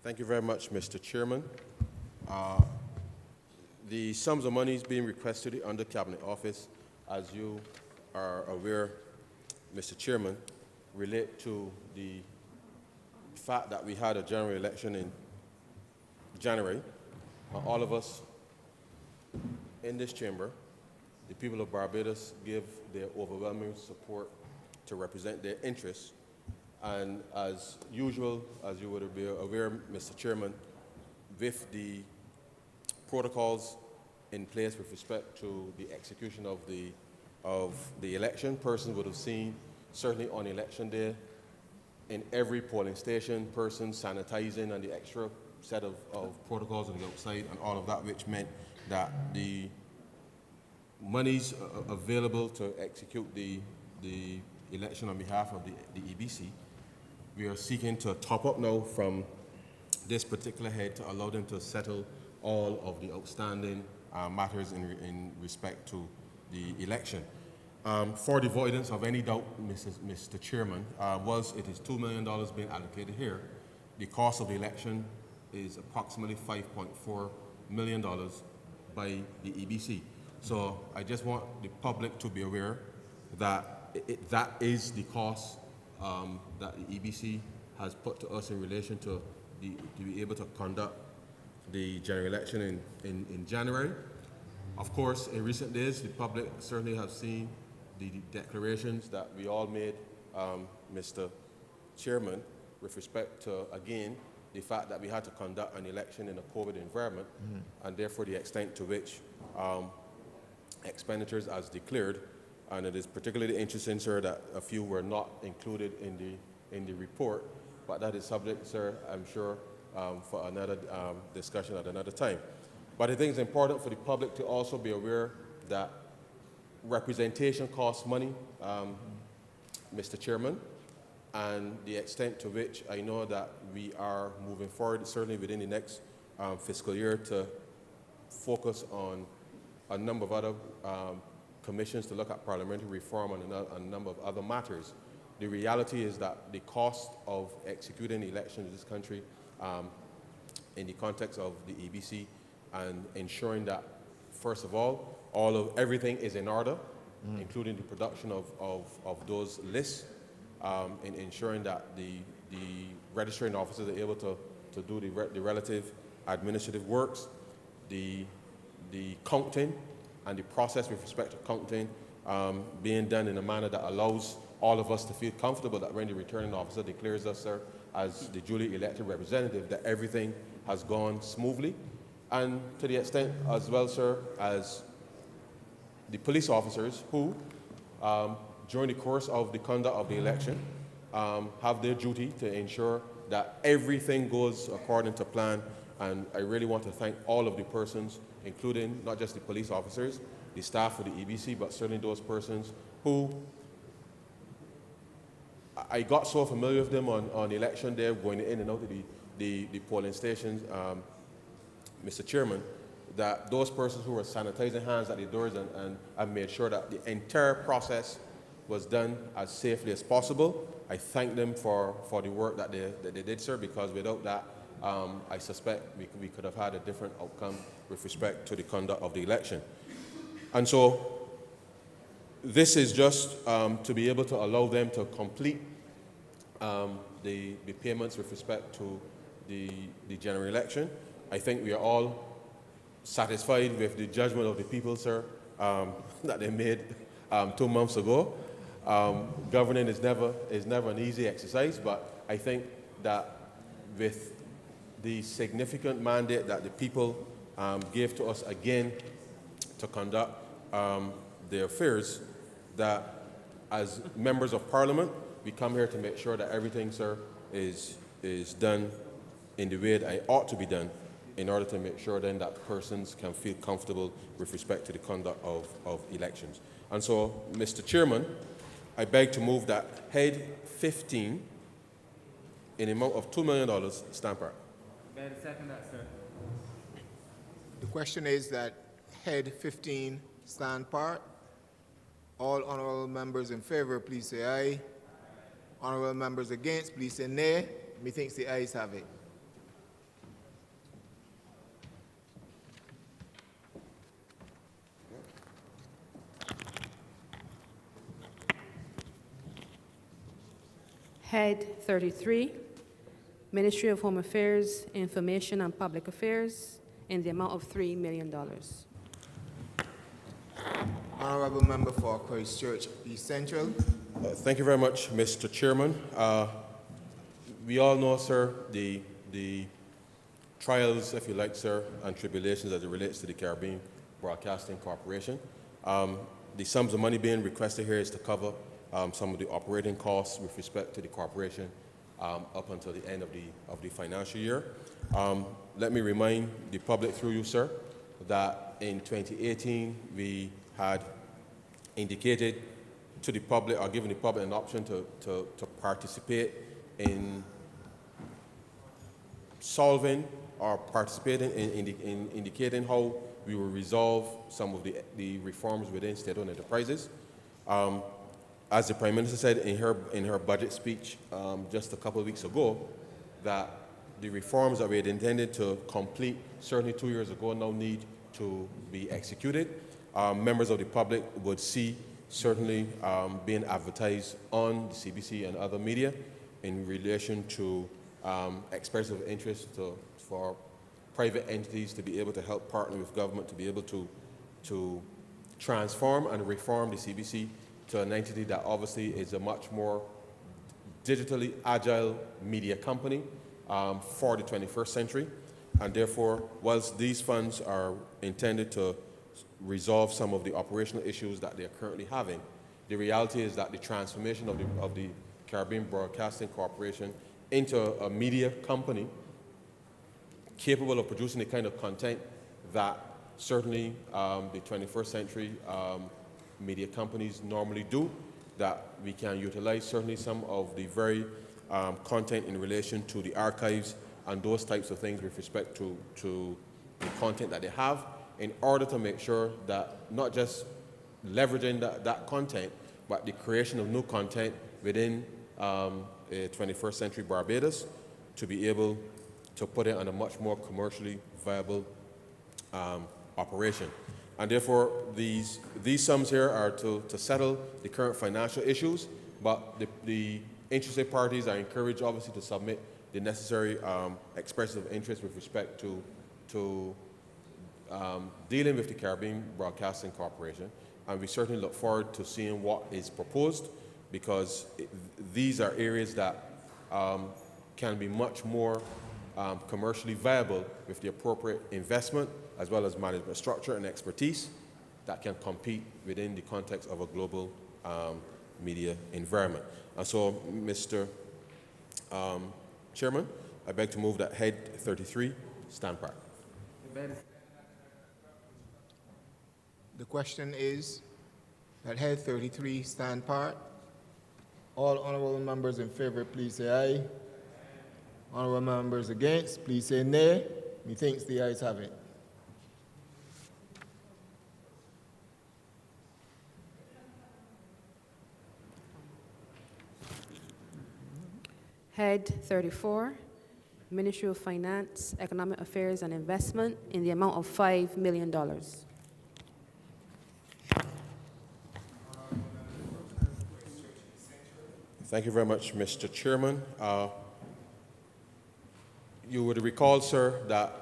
very much, Mr. Chairman. The sums of monies being requested under Cabinet Office, as you are aware, Mr. Chairman, relate to the fact that we had a general election in January. All of us in this chamber, the people of Barbados, give their overwhelming support to represent their interests. And as usual, as you would be aware, Mr. Chairman, with the protocols in place with respect to the execution of the election, persons would have seen, certainly on election day, in every polling station, persons sanitizing and the extra set of protocols on the outside and all of that, which meant that the monies available to execute the election on behalf of the EBC, we are seeking to top up now from this particular head to allow them to settle all of the outstanding matters in respect to the election. For the avoidance of any doubt, Mr. Chairman, it is $2 million being allocated here. The cost of the election is approximately $5.4 million by the EBC. So I just want the public to be aware that that is the cost that the EBC has put to us in relation to be able to conduct the general election in January. Of course, in recent days, the public certainly have seen the declarations that we all made, Mr. Chairman, with respect to, again, the fact that we had to conduct an election in a COVID environment, and therefore the extent to which expenditures as declared, and it is particularly interesting, sir, that a few were not included in the report, but that is subject, sir, I'm sure, for another discussion at another time. But I think it's important for the public to also be aware that representation costs money, Mr. Chairman, and the extent to which I know that we are moving forward, certainly within the next fiscal year, to focus on a number of other commissions to look at parliamentary reform and a number of other matters. The reality is that the cost of executing elections in this country in the context of the EBC and ensuring that, first of all everything is in order, including the production of those lists, in ensuring that the registering officers are able to do the relative administrative works, the counting and the process with respect to counting being done in a manner that allows all of us to feel comfortable that when the returning officer declares us, sir, as the duly elected representative, that everything has gone smoothly. And to the extent as well, sir, as the police officers who, during the course of the conduct of the election, have their duty to ensure that everything goes according to plan. And I really want to thank all of the persons, including not just the police officers, the staff of the EBC, but certainly those persons who I got so familiar with them on election day, going in and out of the polling stations, Mr. Chairman, that those persons who were sanitizing hands at the doors and made sure that the entire process was done as safely as possible. I thank them for the work that they did, sir, because without that, I suspect we could have had a different outcome with respect to the conduct of the election. And so this is just to be able to allow them to complete the payments with respect to the general election. I think we are all satisfied with the judgment of the people, sir, that they made 2 months ago. Governing is never an easy exercise, but I think that with the significant mandate that the people gave to us again to conduct their affairs, that as members of Parliament, we come here to make sure that everything, sir, is done in the way that it ought to be done, in order to make sure then that persons can feel comfortable with respect to the conduct of elections. And so, Mr. Chairman, I beg to move that head 15 in the amount of $2 million stand part. Bear to second that, sir. The question is that head 15 stand part. All honourable members in favour, please say aye. Honourable members against, please say nay. Methinks the ayes have it. Head 33, Ministry of Home Affairs, Information and Public Affairs, in the amount of $3 million. Honourable member for Christchurch East Central. Thank you very much, Mr. Chairman. We all know, sir, the trials, if you like, sir, and tribulations as it relates to the Caribbean Broadcasting Corporation. The sums of money being requested here is to cover some of the operating costs with respect to the corporation up until the end of the financial year. Let me remind the public through you, sir, that in 2018 we had indicated to the public, or given the public an option to participate in solving or participating in indicating how we will resolve some of the reforms within state-owned enterprises. As the Prime Minister said in her budget speech just a couple of weeks ago, that the reforms that we had intended to complete certainly 2 years ago now need to be executed. Members of the public would see certainly being advertised on the CBC and other media in relation to expressions of interest for private entities to be able to help partner with government to be able to transform and reform the CBC to an entity that obviously is a much more digitally agile media company for the 21st century. And therefore, whilst these funds are intended to resolve some of the operational issues that they're currently having, the reality is that the transformation of the Caribbean Broadcasting Corporation into a media company capable of producing the kind of content that certainly the 21st century media companies normally do, that we can utilize certainly some of the very content in relation to the archives and those types of things with respect to the content that they have, in order to make sure that not just leveraging that content, but the creation of new content within 21st century Barbados to be able to put it on a much more commercially viable operation. And therefore, these sums here are to settle the current financial issues, but the interested parties are encouraged, obviously, to submit the necessary expressions of interest with respect to dealing with the Caribbean Broadcasting Corporation. And we certainly look forward to seeing what is proposed, because these are areas that can be much more commercially viable with the appropriate investment as well as management structure and expertise. that can compete within the context of a global media environment. And so, Mr. Chairman, I beg to move that Head 33 stand part. The question is that Head 33 stand part. All honourable members in favour, please say aye. Honourable members against, please say nay. Methinks the ayes have it. Head 34, Ministry of Finance, Economic Affairs and Investment in the amount of $5 million. Thank you very much, Mr. Chairman. You would recall, sir, that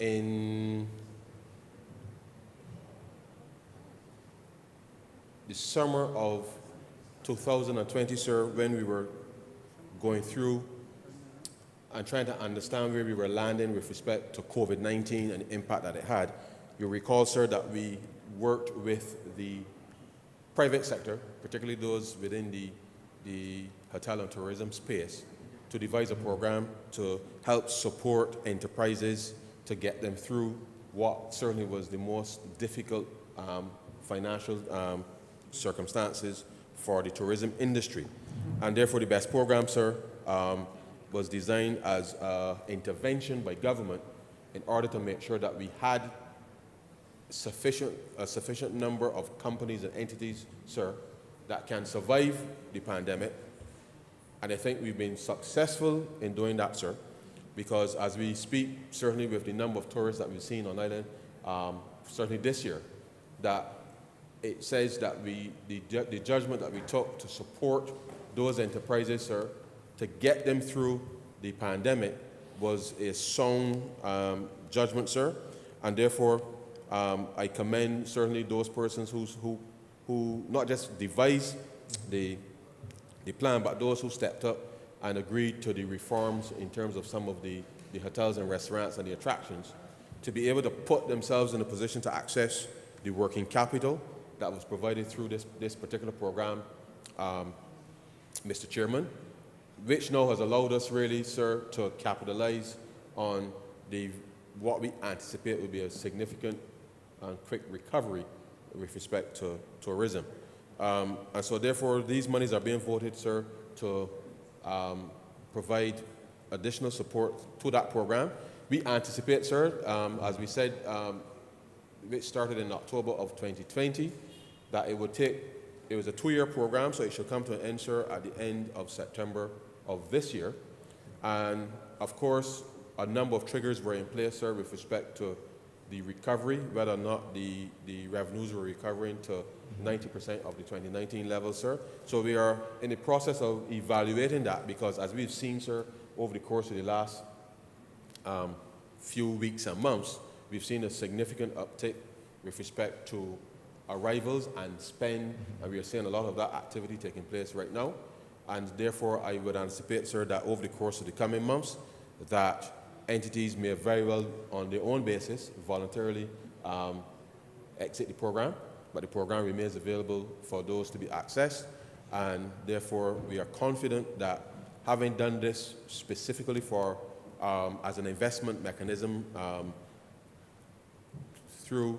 in the summer of 2020, sir, when we were going through and trying to understand where we were landing with respect to COVID-19 and the impact that it had, you recall, sir, that we worked with the private sector, particularly those within the hotel and tourism space, to devise a program to help support enterprises to get them through what certainly was the most difficult financial circumstances for the tourism industry. And therefore, the BEST program, sir, was designed as an intervention by government in order to make sure that we had a sufficient number of companies and entities, sir, that can survive the pandemic. And I think we've been successful in doing that, sir, because as we speak, certainly with the number of tourists that we've seen on island, certainly this year, that it says that the judgment that we took to support those enterprises, sir, to get them through the pandemic was a sound judgment, sir. And therefore, I commend certainly those persons who not just devised the plan, but those who stepped up and agreed to the reforms in terms of some of the hotels and restaurants and the attractions, to be able to put themselves in a position to access the working capital that was provided through this particular program, Mr. Chairman, which now has allowed us really, sir, to capitalize on what we anticipate will be a significant and quick recovery with respect to tourism. And so therefore, these monies are being voted, sir, to provide additional support to that program. We anticipate, sir, as we said, which started in October of 2020, that it was a 2-year program, so it should come to an end, sir, at the end of September of this year. And of course, a number of triggers were in place, sir, with respect to the recovery, whether or not the revenues were recovering to 90% of the 2019 levels, sir. So we are in the process of evaluating that, because as we've seen, sir, over the course of the last few weeks and months, we've seen a significant uptick with respect to arrivals and spend, and we are seeing a lot of that activity taking place right now. And therefore, I would anticipate, sir, that over the course of the coming months, that entities may very well, on their own basis, voluntarily exit the program, but the program remains available for those to be accessed. And therefore, we are confident that having done this specifically for as an investment mechanism through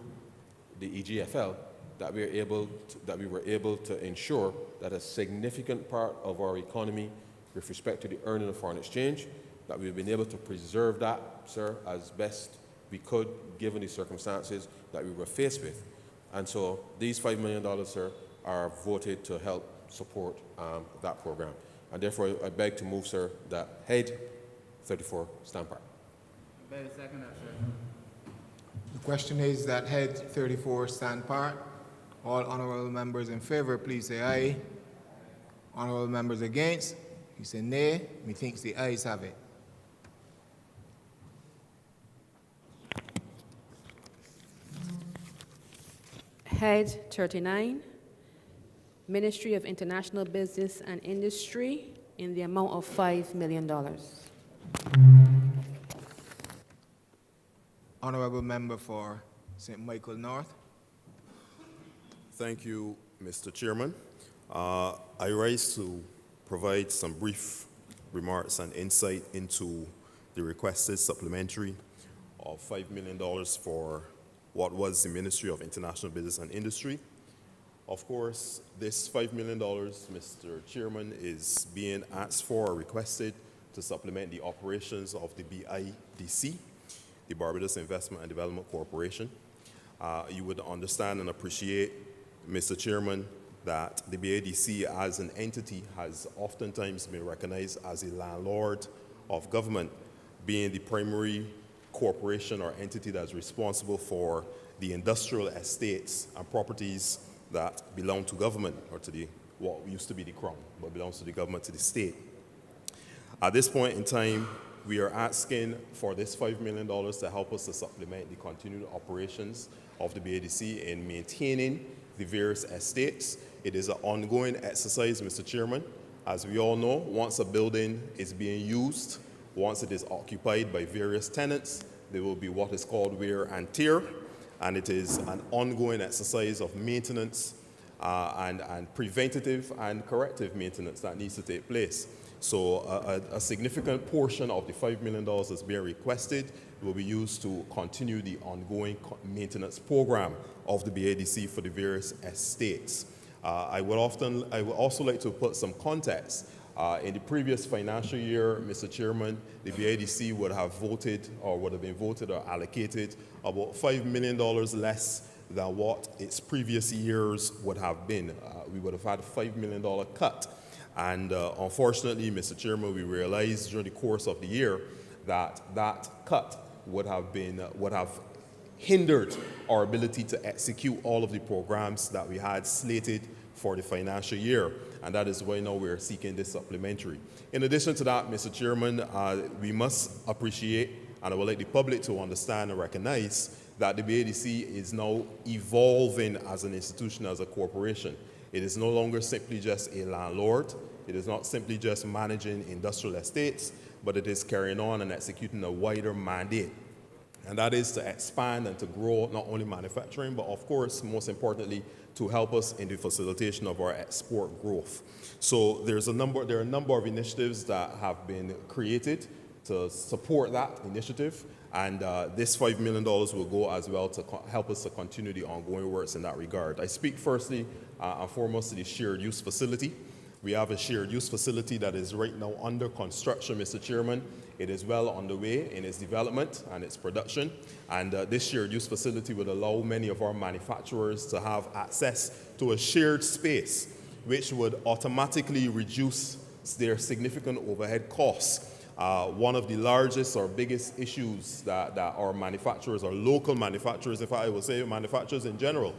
the EGFL, that we were able to ensure that a significant part of our economy, with respect to the earning of foreign exchange, that we've been able to preserve that, sir, as best we could, given the circumstances that we were faced with. And so these $5 million, sir, are voted to help support that program. And therefore, I beg to move, sir, that Head 34 stand part. The question is that Head 34 stand part. All honourable members in favour, please say aye. Honourable members against, you say nay. Methinks the ayes have it. Head 39, Ministry of International Business and Industry in the amount of $5 million. Honourable member for St. Michael North. Thank you, Mr. Chairman. I rise to provide some brief remarks and insight into the requested supplementary of $5 million for what was the Ministry of International Business and Industry. Of course, this $5 million, Mr. Chairman, is being asked for or requested to supplement the operations of the BIDC, the Barbados Investment and Development Corporation. You would understand and appreciate, Mr. Chairman, that the BIDC as an entity has oftentimes been recognized as a landlord of government, being the primary corporation or entity that's responsible for the industrial estates and properties that belong to government, or to the what used to be the Crown, but belongs to the government, to the state. At this point in time, we are asking for this $5 million to help us to supplement the continued operations of the BIDC in maintaining the various estates. It is an ongoing exercise, Mr. Chairman. As we all know, once a building is being used, once it is occupied by various tenants, there will be what is called wear and tear, and it is an ongoing exercise of maintenance and preventative and corrective maintenance that needs to take place. So a significant portion of the $5 million that's being requested will be used to continue the ongoing maintenance program of the BIDC for the various estates. I would also like to put some context. In the previous financial year, Mr. Chairman, the BIDC would have voted or would have been voted or allocated about $5 million less than what its previous years would have been. We would have had a $5 million cut. And unfortunately, Mr. Chairman, we realized during the course of the year that that cut would have hindered our ability to execute all of the programs that we had slated for the financial year. And that is why now we're seeking this supplementary. In addition to that, Mr. Chairman, we must appreciate, and I would like the public to understand and recognize, that the BIDC is now evolving as an institution, as a corporation. It is no longer simply just a landlord. It is not simply just managing industrial estates, but it is carrying on and executing a wider mandate. And that is to expand and to grow not only manufacturing, but of course, most importantly, to help us in the facilitation of our export growth. So there are a number of initiatives that have been created to support that initiative, and this $5 million will go as well to help us to continue the ongoing works in that regard. I speak firstly and foremost to the shared use facility. We have a shared use facility that is right now under construction, Mr. Chairman. It is well underway in its development and its production, and this shared use facility would allow many of our manufacturers to have access to a shared space, which would automatically reduce their significant overhead costs. One of the largest or biggest issues that our manufacturers, or local manufacturers, if I would say manufacturers in general,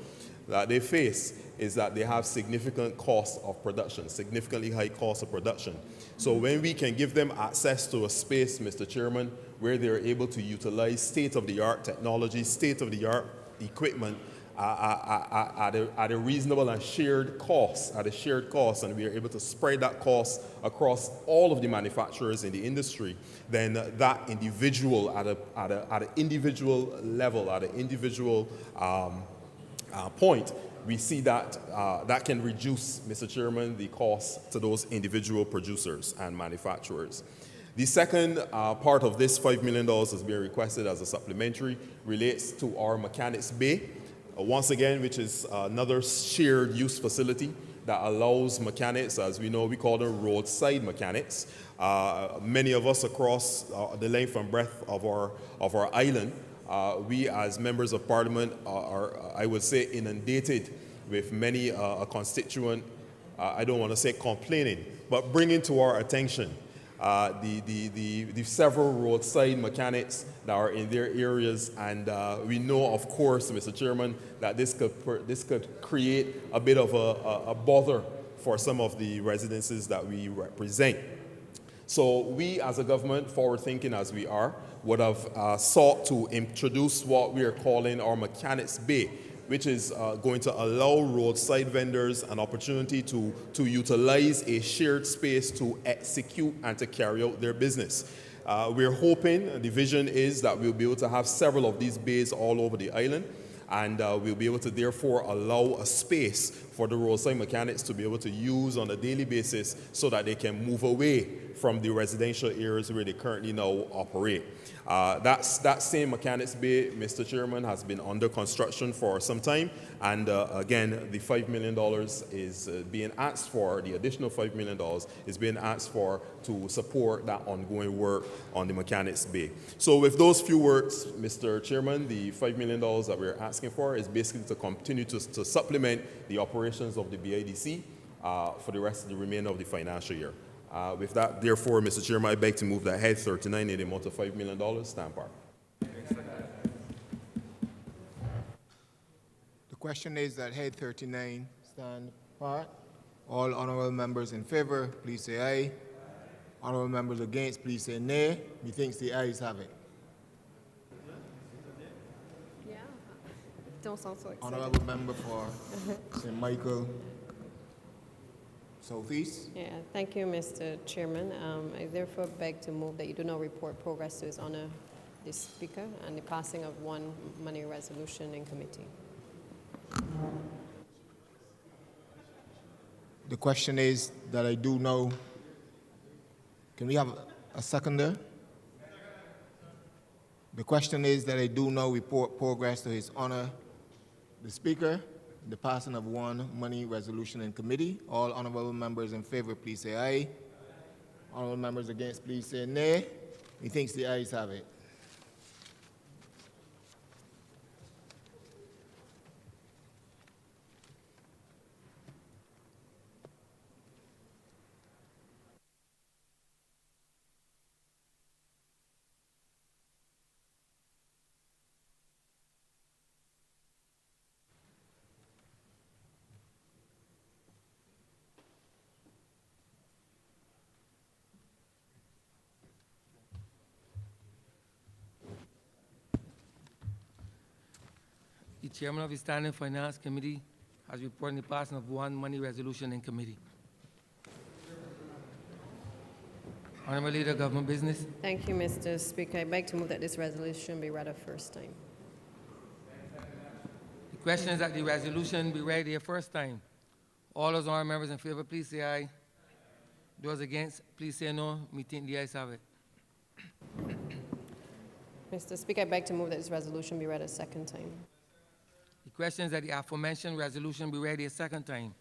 that they face is that they have significant costs of production, significantly high costs of production. So when we can give them access to a space, Mr. Chairman, where they're able to utilize state-of-the-art technology, state-of-the-art equipment at a reasonable and shared cost, and we are able to spread that cost across all of the manufacturers in the industry, then that individual at an individual level, at an individual point, we see that that can reduce, Mr. Chairman, the cost to those individual producers and manufacturers. The second part of this $5 million that's being requested as a supplementary relates to our Mechanics Bay, once again, which is another shared use facility that allows mechanics, as we know, we call them roadside mechanics. Many of us across the length and breadth of our island, we as members of parliament are, I would say, inundated with many a constituent, I don't want to say complaining, but bringing to our attention the several roadside mechanics that are in their areas, and we know, of course, Mr. Chairman, that this could create a bit of a bother for some of the residences that we represent. So we, as a government, forward-thinking as we are, would have sought to introduce what we are calling our Mechanics Bay, which is going to allow roadside vendors an opportunity to utilize a shared space to execute and to carry out their business. We're hoping, the vision is that we'll be able to have several of these bays all over the island. and we'll be able to therefore allow a space for the roadside mechanics to be able to use on a daily basis so that they can move away from the residential areas where they currently now operate. That same mechanics bay, Mr. Chairman, has been under construction for some time, and again, the $5 million is being asked for, the additional $5 million is being asked for to support that ongoing work on the mechanics bay. So with those few words, Mr. Chairman, the $5 million that we're asking for is basically to continue to supplement the operations of the BIDC for the rest of the remainder of the financial year. With that, therefore, Mr. Chairman, I beg to move that Head 39 in the amount of $5 million stand part. The question is that Head 39 stand part. All honourable members in favour, please say aye. Honourable members against, please say nay. Methinks the ayes have it. Yeah, don't sound so excited. Honourable member for St. Michael Southeast. Yeah, thank you, Mr. Chairman. I therefore beg to move that you do not report progress to His Honour the Speaker and the passing of one money resolution in committee. The question is that I do know. Can we have a seconder? The question is that I do now report progress to His Honour the Speaker, the passing of one money resolution in committee. All honourable members in favour, please say aye. Honourable members against, please say nay. Methinks the ayes have it. The Chairman of the Standing Finance Committee has reported the passing of one money resolution in committee. Honourable Leader, Government Business. Thank you, Mr. Speaker. I beg to move that this resolution be read a first time. The question is that the resolution be read a first time. All those honourable members in favour, please say aye. Those against, please say no. Methinks the ayes have it. Mr. Speaker, I beg to move that this resolution be read a second time. The question is that the aforementioned resolution be read a second time.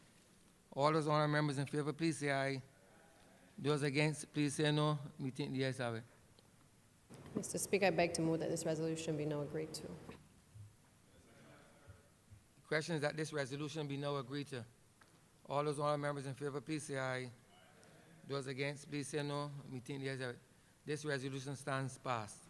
All those honourable members in favour, please say aye. Those against, please say no. Methinks the ayes have it. Mr. Speaker, I beg to move that this resolution be now agreed to. The question is that this resolution be now agreed to. All those honourable members in favour, please say aye. Those against, please say no. Methinks the ayes have it. This resolution stands passed.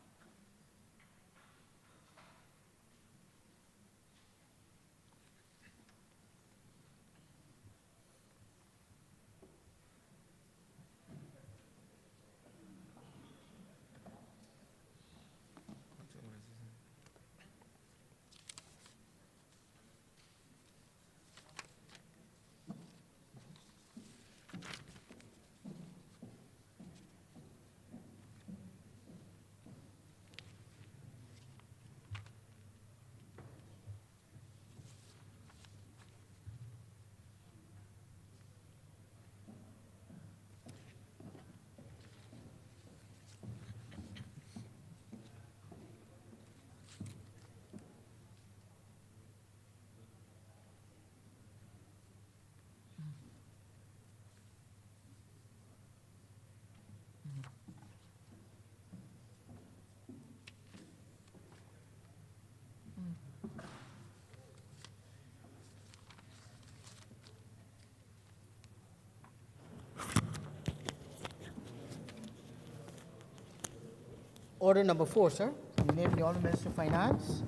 Order number 4, sir. In the name of the Honourable Minister of Finance,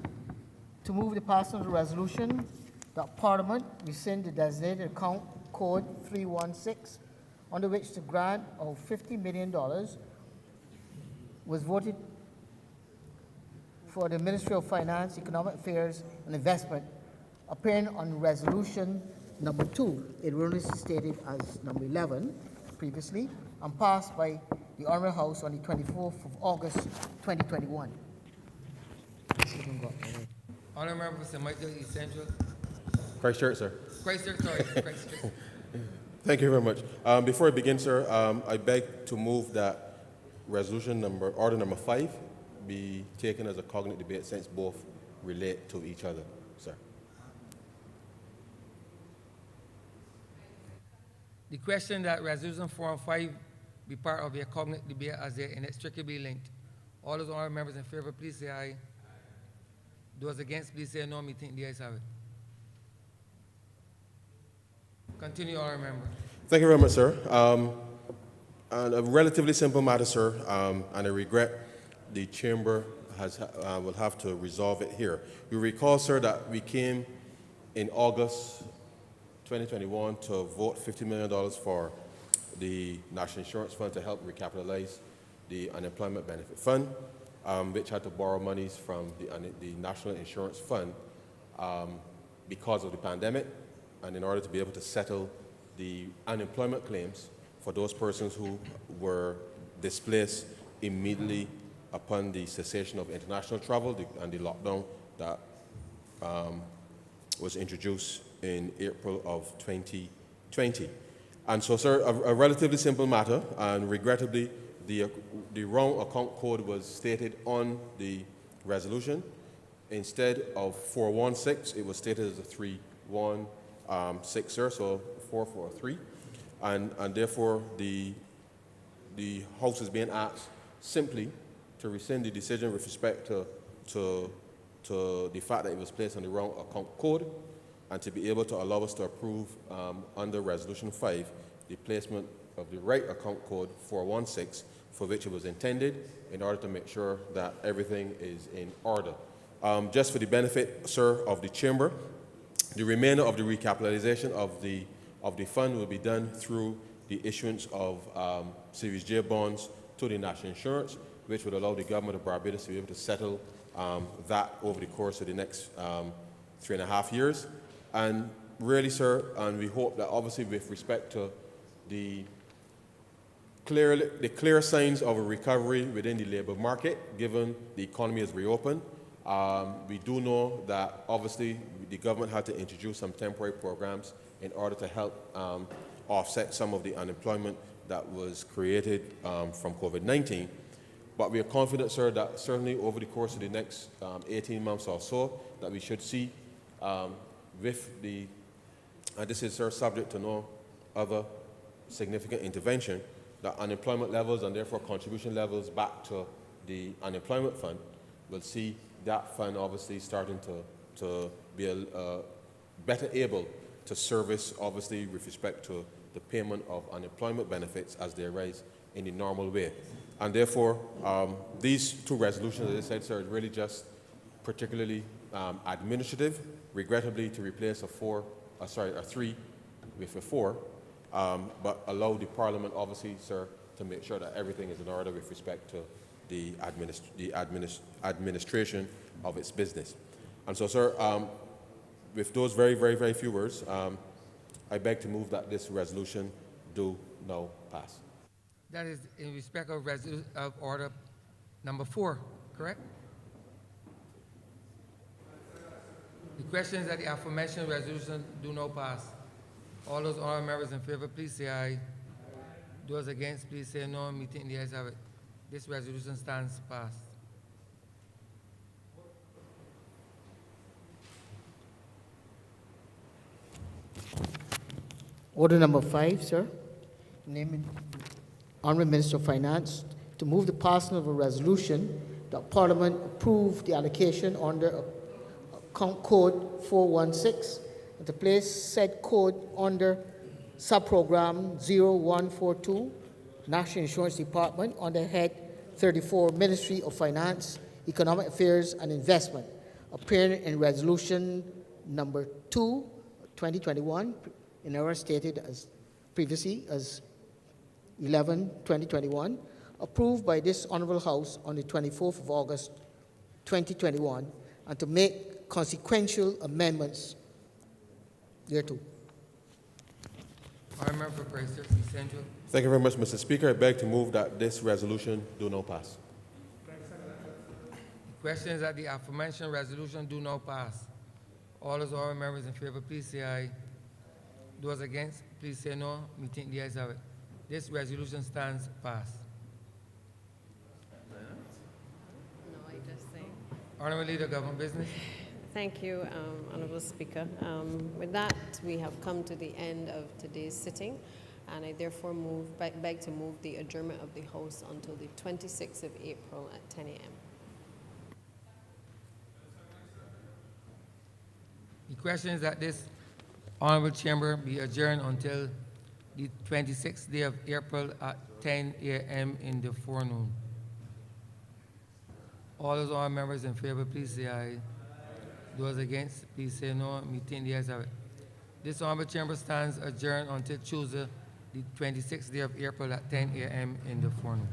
to move the passing of the resolution that Parliament rescind the designated account code 316, under which the grant of $50 million was voted for the Ministry of Finance, Economic Affairs and Investment, appearing on resolution number 2, erroneously stated as number 11 previously, and passed by the Honourable House on the 24th of August, 2021. Honourable Member for St. Michael East Central. Christchurch, sir. Christchurch, sorry, Christchurch. Thank you very much. Before I begin, sir, I beg to move that order number 5 be taken as a cognate debate since both relate to each other, sir. The question that Resolution 4 and 5 be part of a cognate debate as they are inextricably linked. All those honourable members in favor, please say aye. Those against, please say no. Me think the ayes have it. Continue, honourable member. Thank you very much, sir. And a relatively simple matter, sir, and I regret the chamber will have to resolve it here. You recall, sir, that we came in August 2021 to vote $50 million for the National Insurance Fund to help recapitalize the Unemployment Benefit Fund, which had to borrow monies from the National Insurance Fund because of the pandemic, and in order to be able to settle the unemployment claims for those persons who were displaced immediately upon the cessation of international travel and the lockdown that was introduced in April of 2020. And so, sir, a relatively simple matter, and regrettably, the wrong account code was stated on the resolution. Instead of 416, it was stated as a 316, sir, so 443. And therefore, the House is being asked simply to rescind the decision with respect to the fact that it was placed on the wrong account code, and to be able to allow us to approve under Resolution 5 the placement of the right account code 416 for which it was intended, in order to make sure that everything is in order. Just for the benefit, sir, of the chamber, the remainder of the recapitalization of the fund will be done through the issuance of Series J bonds to the National Insurance, which would allow the government of Barbados to be able to settle that over the course of the next 3.5 years. And really, sir, and we hope that obviously with respect to the clear signs of a recovery within the labour market, given the economy has reopened, we do know that obviously the government had to introduce some temporary programs in order to help offset some of the unemployment that was created from COVID-19. But we are confident, sir, that certainly over the course of the next 18 months or so, that we should see with the, and this is, sir, subject to no other significant intervention, that unemployment levels and therefore contribution levels back to the unemployment fund will see that fund obviously starting to be better able to service, obviously, with respect to the payment of unemployment benefits as they arise in the normal way. And therefore, these two resolutions, as I said, sir, are really just particularly administrative, regrettably to replace a 3 with a 4, but allow the Parliament, obviously, sir, to make sure that everything is in order with respect to the administration of its business. And so, sir, with those very, very, very few words, I beg to move that this resolution do now pass. That is in respect of order number 4, correct? The question is that the aforementioned resolution do not pass. All those honourable members in favor, please say aye. Those against, please say no. Me think the ayes have it. This resolution stands passed. Order number 5, sir. Naming Honourable Minister of Finance to move the passing of a resolution that Parliament approve the allocation under account code 416 and to place said code under subprogram 0142 National Insurance Department under head 34 Ministry of Finance, Economic Affairs and Investment, appearing in resolution number 2, 2021, in error stated as previously as 11/2021, approved by this Honourable House on the 24th of August 2021, and to make consequential amendments thereto. Honourable Member for Christchurch East Central. Thank you very much, Mr. Speaker. I beg to move that this resolution do not pass. The Questions that the aforementioned resolution do not pass. All those honorable members in favor, please say aye. Those against, please say no. Meeting the ayes have it. This resolution stands passed. No, I just say. Honorable Leader, Government Business. Thank you, Honourable Speaker. With that, we have come to the end of today's sitting, and I therefore beg to move the adjournment of the House until the 26th of April at 10 a.m. The question is that this honorable chamber be adjourned until the 26th day of April at 10 a.m. in the forenoon. All those honorable members in favor, please say aye. Those against, please say no. Meeting the ayes have it. This honorable chamber stands adjourned until Tuesday, the 26th day of April at 10 a.m. in the forenoon.